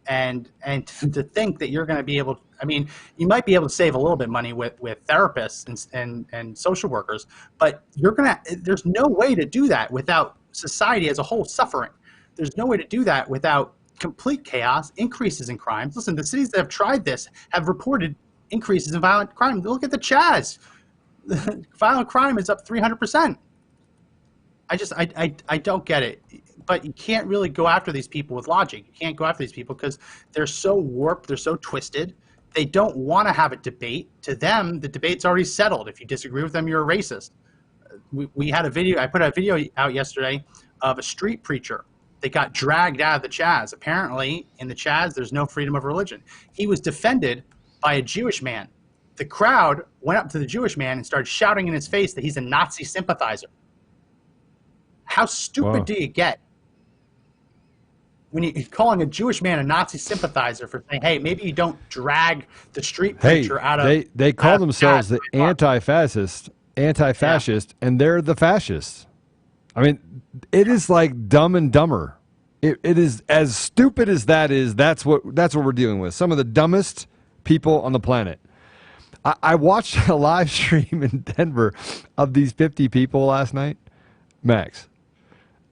And to think that you're going to be able, you might be able to save a little bit of money with therapists and social workers, but there's no way to do that without society as a whole suffering. There's no way to do that without complete chaos, increases in crimes. Listen, the cities that have tried this have reported increases in violent crime. Look at the Chaz. Violent crime is up 300%. I don't get it. But you can't really go after these people with logic. You can't go after these people because they're so warped, they're so twisted. They don't want to have a debate. To them, the debate's already settled. If you disagree with them, you're a racist. We had a video. I put a video out yesterday of a street preacher that got dragged out of the Chaz. Apparently, in the Chaz, there's no freedom of religion. He was defended by a Jewish man. The crowd went up to the Jewish man and started shouting in his face that he's a Nazi sympathizer. How stupid do you get when you're calling a Jewish man a Nazi sympathizer for saying, hey, maybe you don't drag the street preacher out of... They call themselves the anti-fascist, and they're the fascists. It is like Dumb and Dumber. It is as stupid as that is. That's what we're dealing with. Some of the dumbest people on the planet. I watched a live stream in Denver of these 50 people last night. Max,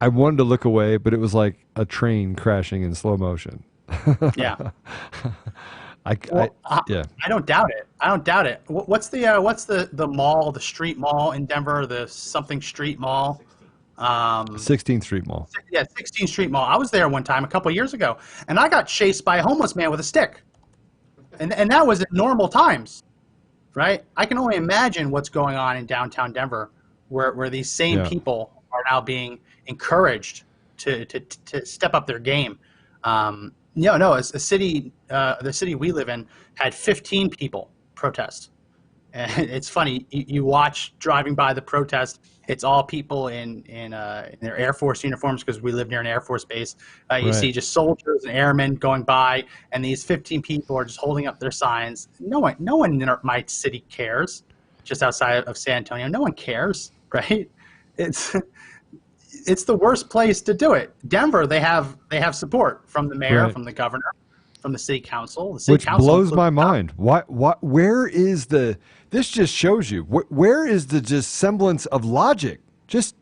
I wanted to look away, but it was like a train crashing in slow motion. Yeah. I don't doubt it. What's the mall, the street mall in Denver, the something street mall? 16th Street Mall. Yeah, 16th Street Mall. I was there one time a couple of years ago, and I got chased by a homeless man with a stick. And that was at normal times, right? I can only imagine what's going on in downtown Denver where these same people are now being encouraged to step up their game. The city we live in had 15 people protest. And it's funny, you watch driving by the protest, it's all people in their Air Force uniforms because we live near an Air Force base. You see just soldiers and airmen going by, and these 15 people are just holding up their signs. No one in my city cares. Just outside of San Antonio, no one cares, right? It's the worst place to do it. Denver, they have support from the mayor, from the governor, from the city council. Which blows my mind. Where is the? This just shows you where is the just semblance of logic? Just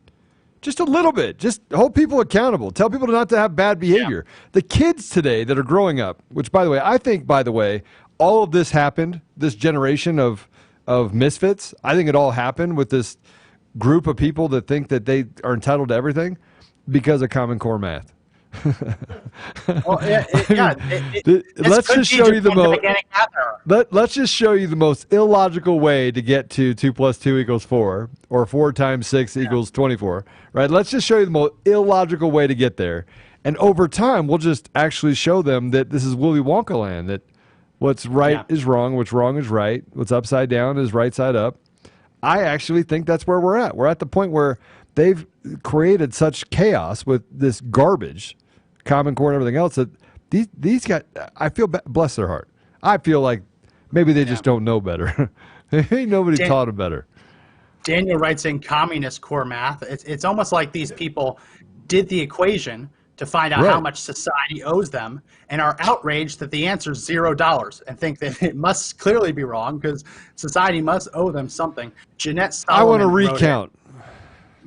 a little bit. Just hold people accountable. Tell people not to have bad behavior. The kids today that are growing up, which by the way, all of this happened, this generation of misfits, I think it all happened with this group of people that think that they are entitled to everything because of Common Core math. Well, let's just show you the most. Let's just show you the most illogical way to get to 2 + 2 = 4, or 4 times 6 = 24. Right? Let's just show you the most illogical way to get there, and over time, we'll just actually show them that this is Willy Wonka land. That what's right is wrong, what's wrong is right, what's upside down is right side up. I actually think that's where we're at. We're at the point where they've created such chaos with this garbage, Common Core and everything else, that these guys, I feel, bless their heart, I feel like maybe they just don't know better. Ain't nobody taught them better. Daniel writes in communist core math. It's almost like these people did the equation to find out how much society owes them and are outraged that the answer is $0 and think that it must clearly be wrong because society must owe them something. I want to recount.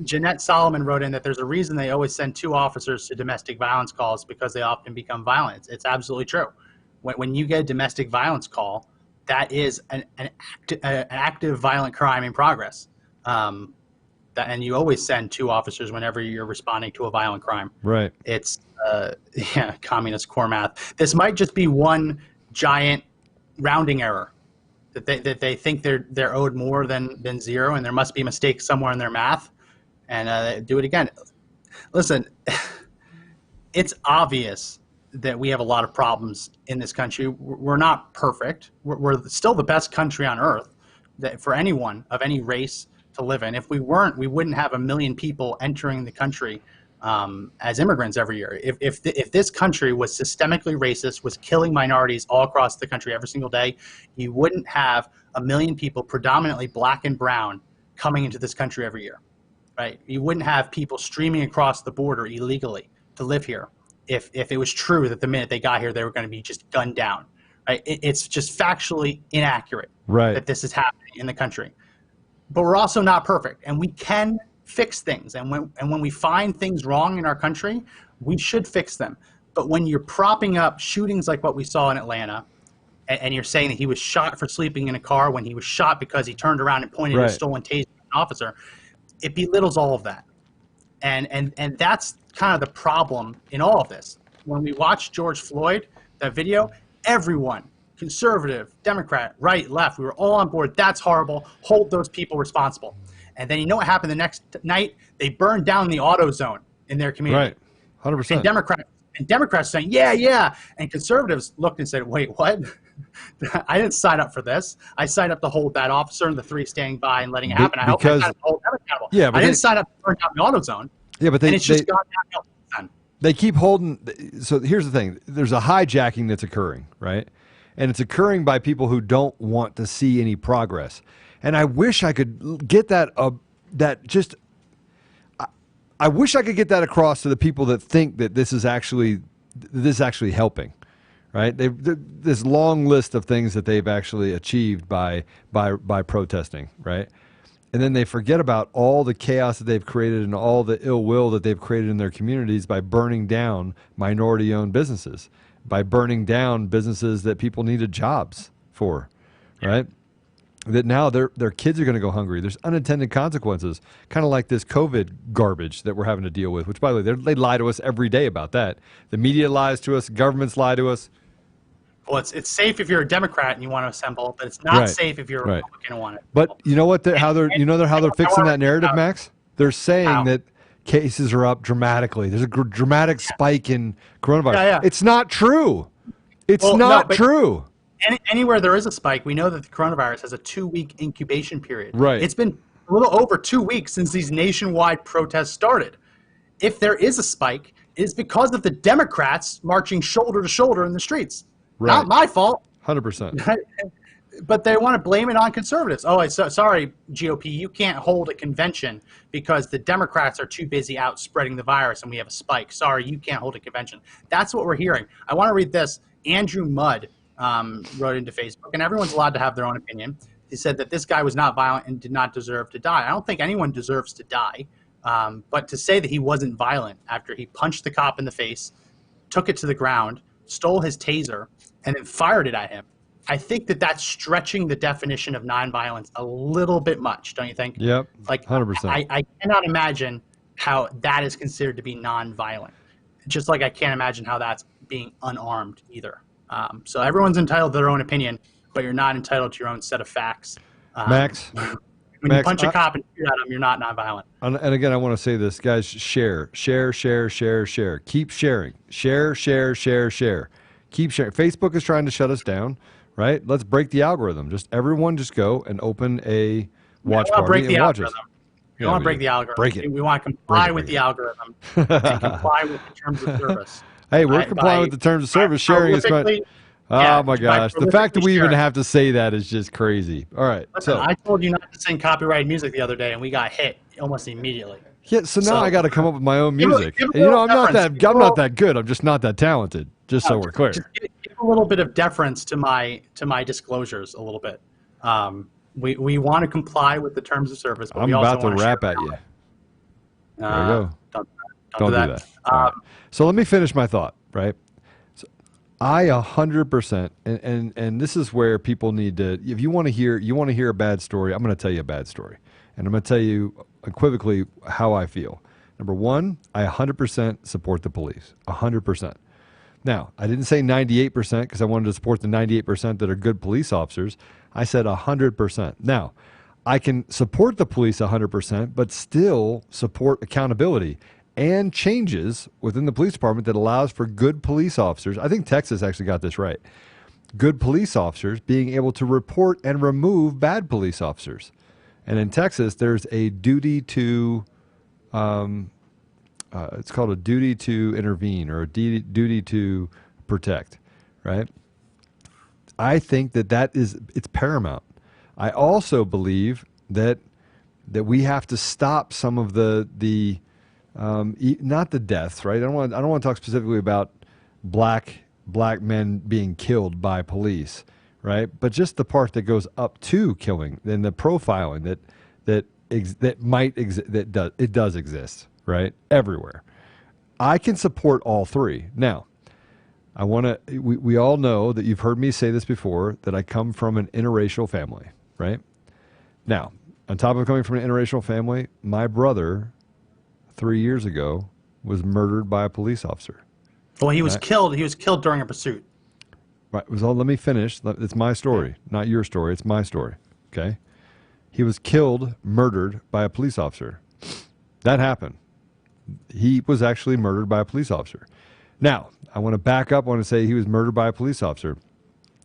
Jeanette Solomon wrote in that there's a reason they always send 2 officers to domestic violence calls, because they often become violent. It's absolutely true. When you get a domestic violence call, that is an active violent crime in progress. And you always send 2 officers whenever you're responding to a violent crime. Right. It's communist core math. This might just be one giant rounding error that they think they're owed more than 0, and there must be a mistake somewhere in their math. And do it again. Listen, it's obvious that we have a lot of problems in this country. We're not perfect. We're still the best country on earth for anyone of any race to live in. If we weren't, we wouldn't have 1 million people entering the country as immigrants every year. If this country was systemically racist, was killing minorities all across the country every single day, you wouldn't have 1 million people, predominantly black and brown, coming into this country every year. Right? You wouldn't have people streaming across the border illegally to live here if it was true that the minute they got here, they were going to be just gunned down. Right? It's just factually inaccurate that this is happening in the country. But we're also not perfect, and we can fix things. And when we find things wrong in our country, we should fix them. But when you're propping up shootings like what we saw in Atlanta, and you're saying that he was shot for sleeping in a car when he was shot because he turned around and pointed a stolen taser at an officer, it belittles all of that. And that's kind of the problem in all of this. When we watched George Floyd, that video, everyone, conservative, Democrat, right, left, we were all on board. That's horrible. Hold those people responsible. And then you know what happened the next night? They burned down the auto zone in their community. Right, 100%. And Democrats saying, yeah. And conservatives looked and said, wait, what? I didn't sign up for this. I signed up to hold that officer and the 3 standing by and letting it happen. I hope I got to hold them accountable. Yeah, but I didn't sign up to burn down the auto zone. Yeah, but it's just gone downhill. They keep holding. So here's the thing. There's a hijacking that's occurring, right? And it's occurring by people who don't want to see any progress. And I wish I could get that I wish I could get that across to the people that think that this is actually helping, right? This long list of things that they've actually achieved by protesting, right? And then they forget about all the chaos that they've created and all the ill will that they've created in their communities by burning down minority-owned businesses, by burning down businesses that people needed jobs for, right? That now their kids are going to go hungry. There's unintended consequences, kind of like this COVID garbage that we're having to deal with, which, by the way, they lie to us every day about that. The media lies to us. Governments lie to us. Well, it's safe if you're a Democrat and you want to assemble, but it's not safe if you're a Republican and want to. But you know what? How they're fixing that narrative, Max? They're saying that cases are up dramatically. There's a dramatic spike in coronavirus. Yeah. It's not true. It's not true. Anywhere there is a spike, we know that the coronavirus has a 2-week incubation period. Right. It's been a little over 2 weeks since these nationwide protests started. If there is a spike, it is because of the Democrats marching shoulder to shoulder in the streets. Right. Not my fault. 100%. But they want to blame it on conservatives. Oh, sorry, GOP, you can't hold a convention because the Democrats are too busy out spreading the virus and we have a spike. Sorry, you can't hold a convention. That's what we're hearing. I want to read this. Andrew Mudd wrote into Facebook, and everyone's allowed to have their own opinion. He said that this guy was not violent and did not deserve to die. I don't think anyone deserves to die, but to say that he wasn't violent after he punched the cop in the face, took it to the ground, stole his taser, and then fired it at him I think that that's stretching the definition of nonviolence a little bit much, don't you think? Yep. Like 100%. I cannot imagine how that is considered to be nonviolent. Just like I can't imagine how that's being unarmed either. So everyone's entitled to their own opinion, but you're not entitled to your own set of facts. Max. When you punch a cop and shoot at them, you're not nonviolent. And again, I want to say this, guys, share. Keep sharing. Share. Keep sharing. Facebook is trying to shut us down, right? Let's break the algorithm. Everyone just go and open a watch party and watch us. We don't want to break the algorithm. Break it. We want to comply with the algorithm and comply with the terms of service. Hey, we're complying with the terms of service. Sharing is going. Oh my gosh! The fact that we even have to say that is just crazy. All right. Listen, I told you not to sing copyrighted music the other day, and we got hit almost immediately. Yeah. So now I got to come up with my own music. And, I'm not that good. I'm just not that talented. Just so we're clear. Just give a little bit of deference to my disclosures. A little bit. We want to comply with the terms of service. But I'm about to rap at you. There you go. Don't do that. Right. So let me finish my thought. Right. I 100%, and this is where people need to. If you want to hear a bad story, I'm going to tell you a bad story, and I'm going to tell you unequivocally how I feel. Number one, I 100% support the police, 100%. Now, I didn't say 98% because I wanted to support the 98% that are good police officers. I said 100%. Now, I can support the police 100%, but still support accountability and changes within the police department that allows for good police officers. I think Texas actually got this right. Good police officers being able to report and remove bad police officers. And in Texas, there's a duty to, it's called a duty to intervene or a duty to protect, right? I think it's paramount. I also believe that we have to stop some of the not the deaths, right? I don't want to talk specifically about black men being killed by police, right? But just the part that goes up to killing and the profiling that does exist, right? Everywhere. I can support all three. Now, we all know that you've heard me say this before, that I come from an interracial family, right? Now, on top of coming from an interracial family, my brother 3 years ago was murdered by a police officer. Well, he was killed. He was killed during a pursuit. Right. Let me finish. It's my story, not your story. It's my story. Okay. He was murdered by a police officer. That happened. He was actually murdered by a police officer. Now, I want to back up. I want to say he was murdered by a police officer.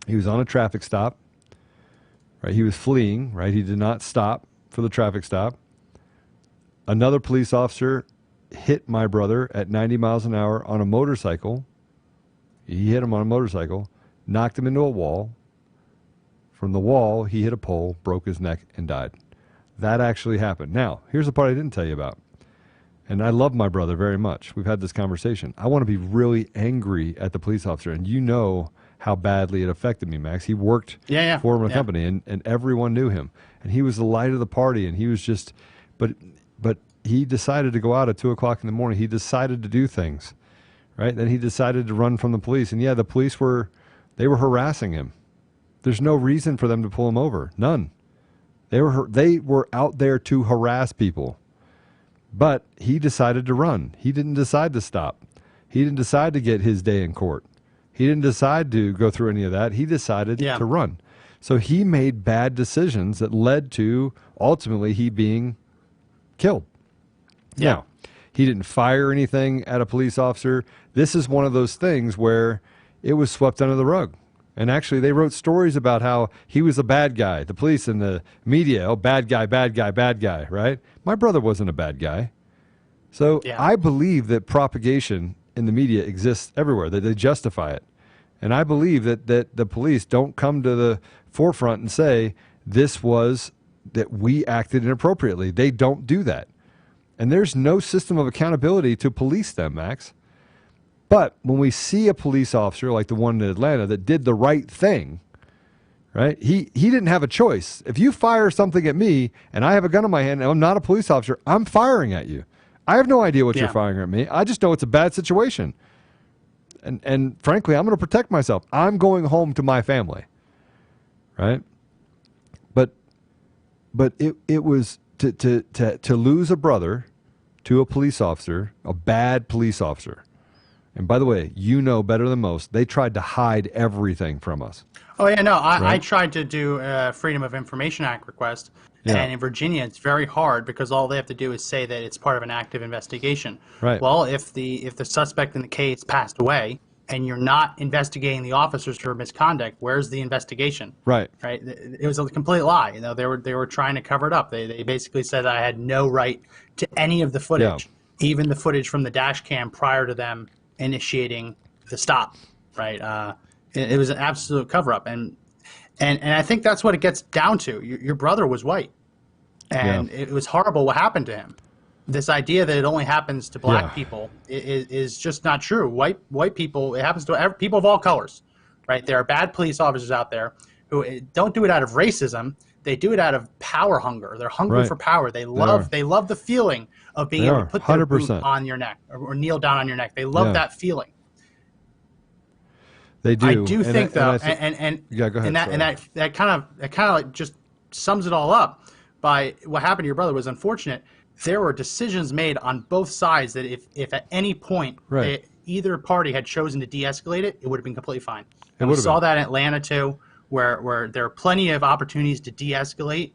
He was on a traffic stop. Right. He was fleeing. Right. He did not stop for the traffic stop. Another police officer hit my brother at 90 miles an hour on a motorcycle. He hit him on a motorcycle, knocked him into a wall. From the wall, he hit a pole, broke his neck, and died. That actually happened. Now, here's the part I didn't tell you about. And I love my brother very much. We've had this conversation. I want to be really angry at the police officer, and you know how badly it affected me, Max. He worked for him in a company, and everyone knew him. And he was the light of the party, and he was just... But he decided to go out at 2 o'clock in the morning. He decided to do things, right? Then he decided to run from the police. And the police were harassing him. There's no reason for them to pull him over. None. They were out there to harass people. But he decided to run. He didn't decide to stop. He didn't decide to get his day in court. He didn't decide to go through any of that. He decided to run. So he made bad decisions that led to ultimately he being killed. Yeah. Now, he didn't fire anything at a police officer. This is one of those things where it was swept under the rug. And actually, they wrote stories about how he was a bad guy. The police and the media, bad guy, right? My brother wasn't a bad guy. So I believe that propagation in the media exists everywhere, that they justify it. And I believe that the police don't come to the forefront and say, that we acted inappropriately. They don't do that. And there's no system of accountability to police them, Max. But when we see a police officer like the one in Atlanta that did the right thing, right? He didn't have a choice. If you fire something at me and I have a gun in my hand and I'm not a police officer, I'm firing at you. I have no idea what you're firing at me. I just know it's a bad situation. And frankly, I'm going to protect myself. I'm going home to my family. right? But it was to lose a brother to a police officer, a bad police officer. And by the way, you know better than most, they tried to hide everything from us. Oh, yeah, no, I Right? tried to do a Freedom of Information Act request, Yeah. and in Virginia it's very hard because all they have to do is say that it's part of an active investigation. Right. Well, if the suspect in the case passed away and you're not investigating the officers for misconduct, where's the investigation? Right. Right? It was a complete lie. You know, they were trying to cover it up. They basically said I had no right to any of the footage, even the footage from the dash cam prior to them initiating the stop. Right? It was an absolute cover-up, and I think that's what it gets down to. Your brother was white, and it was horrible what happened to him. This idea that it only happens to black people is just not true. White people, it happens to people of all colors, right? There are bad police officers out there who don't do it out of racism. They do it out of power hunger. They're hungry for power. They love the feeling of being able to put their boot on your neck or kneel down on your neck. They love that feeling. They do. I do think though, go ahead. And that kind of like just sums it all up. By what happened to your brother was unfortunate. There were decisions made on both sides that if at any point either party had chosen to de-escalate it, it would have been completely fine. And we saw that in Atlanta too, where there are plenty of opportunities to de-escalate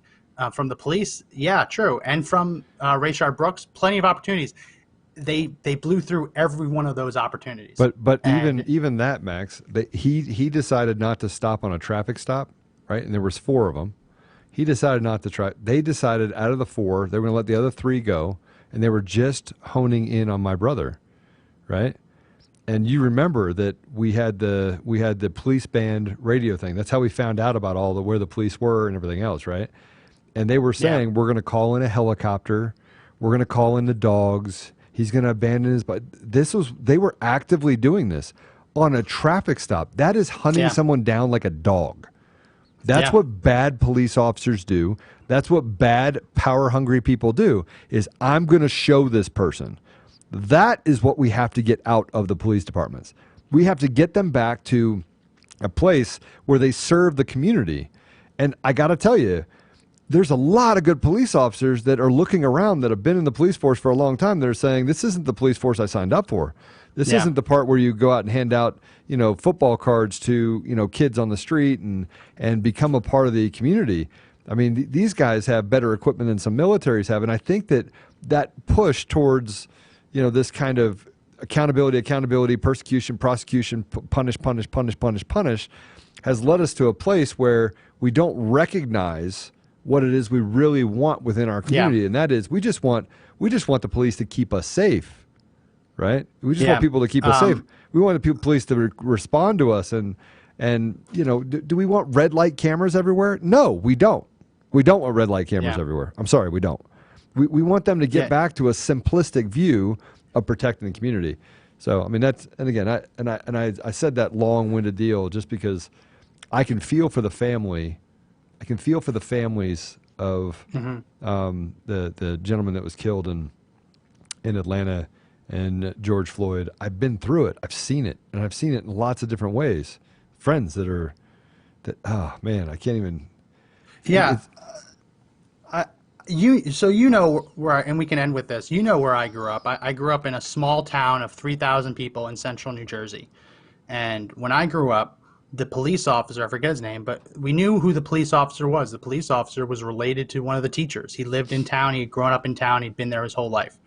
from the police. Yeah, true, and from Rayshard Brooks, plenty of opportunities. They blew through every one of those opportunities. But even that, Max, he decided not to stop on a traffic stop, right? And there was 4 of them. He decided not to try. They decided out of the 4, they were going to let the other 3 go, and they were just honing in on my brother, right? And you remember that we had the police band radio thing. That's how we found out about where the police were and everything else, right? And they were saying we're going to call in a helicopter, we're going to call in the dogs. He's going to abandon his. But they were actively doing this on a traffic stop. That is hunting someone down like a dog. That's what bad police officers do. That's what bad power-hungry people do, is I'm going to show this person. That is what we have to get out of the police departments. We have to get them back to a place where they serve the community. And I got to tell you, there's a lot of good police officers that are looking around that have been in the police force for a long time. They're saying, this isn't the police force I signed up for. This isn't the part where you go out and hand out, football cards to, kids on the street and become a part of the community. I mean, these guys have better equipment than some militaries have. And I think that push towards, this kind of accountability, persecution, prosecution, punish, has led us to a place where we don't recognize what it is we really want within our community. And that is, we just want the police to keep us safe. Right? We just want people to keep us safe. We want the police to respond to us. And do we want red light cameras everywhere? No, we don't. We don't want red light cameras everywhere. I'm sorry, we don't. We want them to get back to a simplistic view of protecting the community. So, I mean, I said that long-winded deal just because I can feel for the family. I can feel for the families of the gentleman that was killed in Atlanta and George Floyd. I've been through it. I've seen it, and I've seen it in lots of different ways. Friends oh man, I can't even. Yeah. You know where, and we can end with this. You know where I grew up. I grew up in a small town of 3,000 people in central New Jersey. And when I grew up, the police officer, I forget his name, but we knew who the police officer was. The police officer was related to one of the teachers. He lived in town. He had grown up in town. He'd been there his whole life,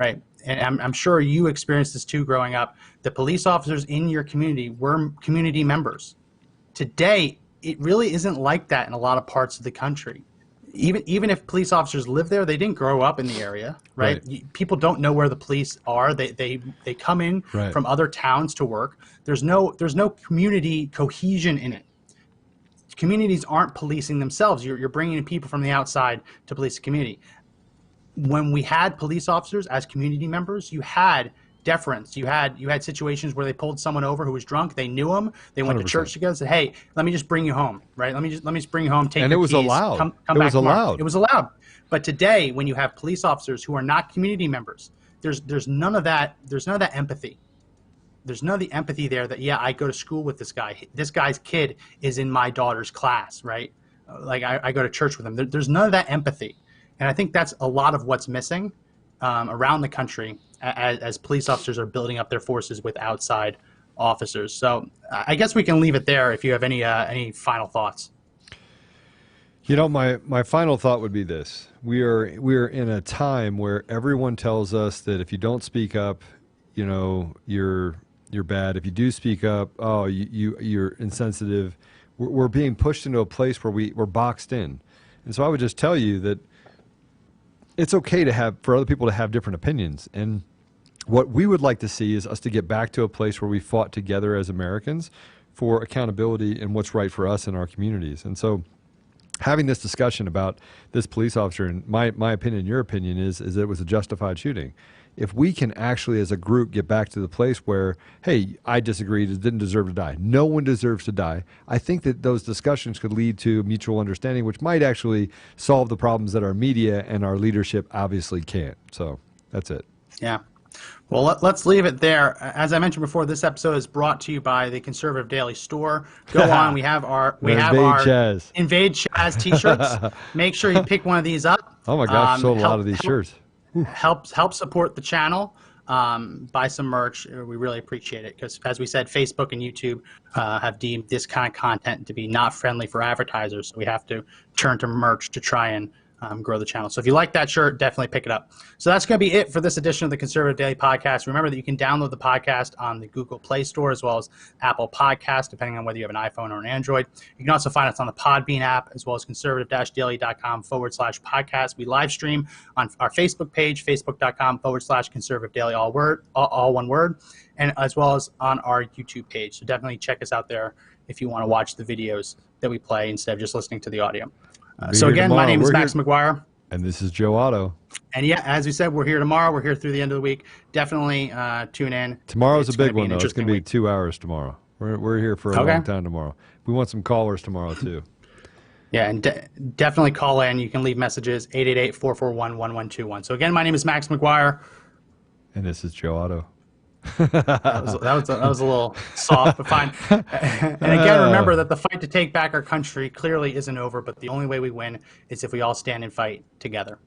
right? And I'm sure you experienced this too growing up. The police officers in your community were community members. Today, it really isn't like that in a lot of parts of the country. Even if police officers live there, they didn't grow up in the area, right? People don't know where the police are. They come in from other towns to work. There's no community cohesion in it. Communities aren't policing themselves. You're bringing in people from the outside to police the community. When we had police officers as community members, you had deference. You had situations where they pulled someone over who was drunk. They knew him. They went 100%. To church together. Said, "Hey, let me just bring you home, right? Let me just bring you home. Take your keys. And it was allowed. Come back tomorrow." It was allowed. But today, when you have police officers who are not community members, there's none of that. There's none of that empathy. there's none of the empathy there that, yeah, I go to school with this guy. This guy's kid is in my daughter's class, right? Like I go to church with him. There's none of that empathy. And I think that's a lot of what's missing around the country as police officers are building up their forces with outside officers. So I guess we can leave it there if you have any final thoughts. You know, my final thought would be this. We are in a time where everyone tells us that if you don't speak up, you know, you're bad. If you do speak up, oh, you're insensitive. We're being pushed into a place where we're boxed in. And so I would just tell you that it's okay for other people to have different opinions. And what we would like to see is us to get back to a place where we fought together as Americans for accountability and what's right for us in our communities. And so having this discussion about this police officer, and my opinion, your opinion is that it was a justified shooting. If we can actually as a group get back to the place where, hey, I disagreed, it didn't deserve to die. No one deserves to die. I think that those discussions could lead to mutual understanding, which might actually solve the problems that our media and our leadership obviously can't. So that's it. Yeah. Well, let's leave it there. As I mentioned before, this episode is brought to you by the Conservative Daily Store. Go on. We have our Invade Chaz t-shirts. Make sure you pick one of these up. Oh my gosh, sold a lot of these shirts. Help support the channel. Buy some merch. We really appreciate it because, as we said, Facebook and YouTube have deemed this kind of content to be not friendly for advertisers. So we have to turn to merch to try and grow the channel. So if you like that shirt, definitely pick it up. So that's going to be it for this edition of the Conservative Daily Podcast. Remember that you can download the podcast on the Google Play Store as well as Apple Podcast, depending on whether you have an iPhone or an Android. You can also find us on the Podbean app as well as conservative-daily.com/podcast. We live stream on our Facebook page, facebook.com/conservative daily, all one word, and as well as on our YouTube page. So definitely check us out there if you want to watch the videos that we play instead of just listening to the audio. So again, my name is Max McGuire. And this is Joe Otto. And yeah, as we said, we're here tomorrow. We're here through the end of the week. Definitely tune in. Tomorrow's a big one, though. It's going to be 2 hours tomorrow. We're here for a long time tomorrow. We want some callers tomorrow, too. Yeah, and definitely call in. You can leave messages, 888-441-1121. So again, my name is Max McGuire. And this is Joe Otto. That was a little soft, but fine. And again, remember that the fight to take back our country clearly isn't over, but the only way we win is if we all stand and fight together.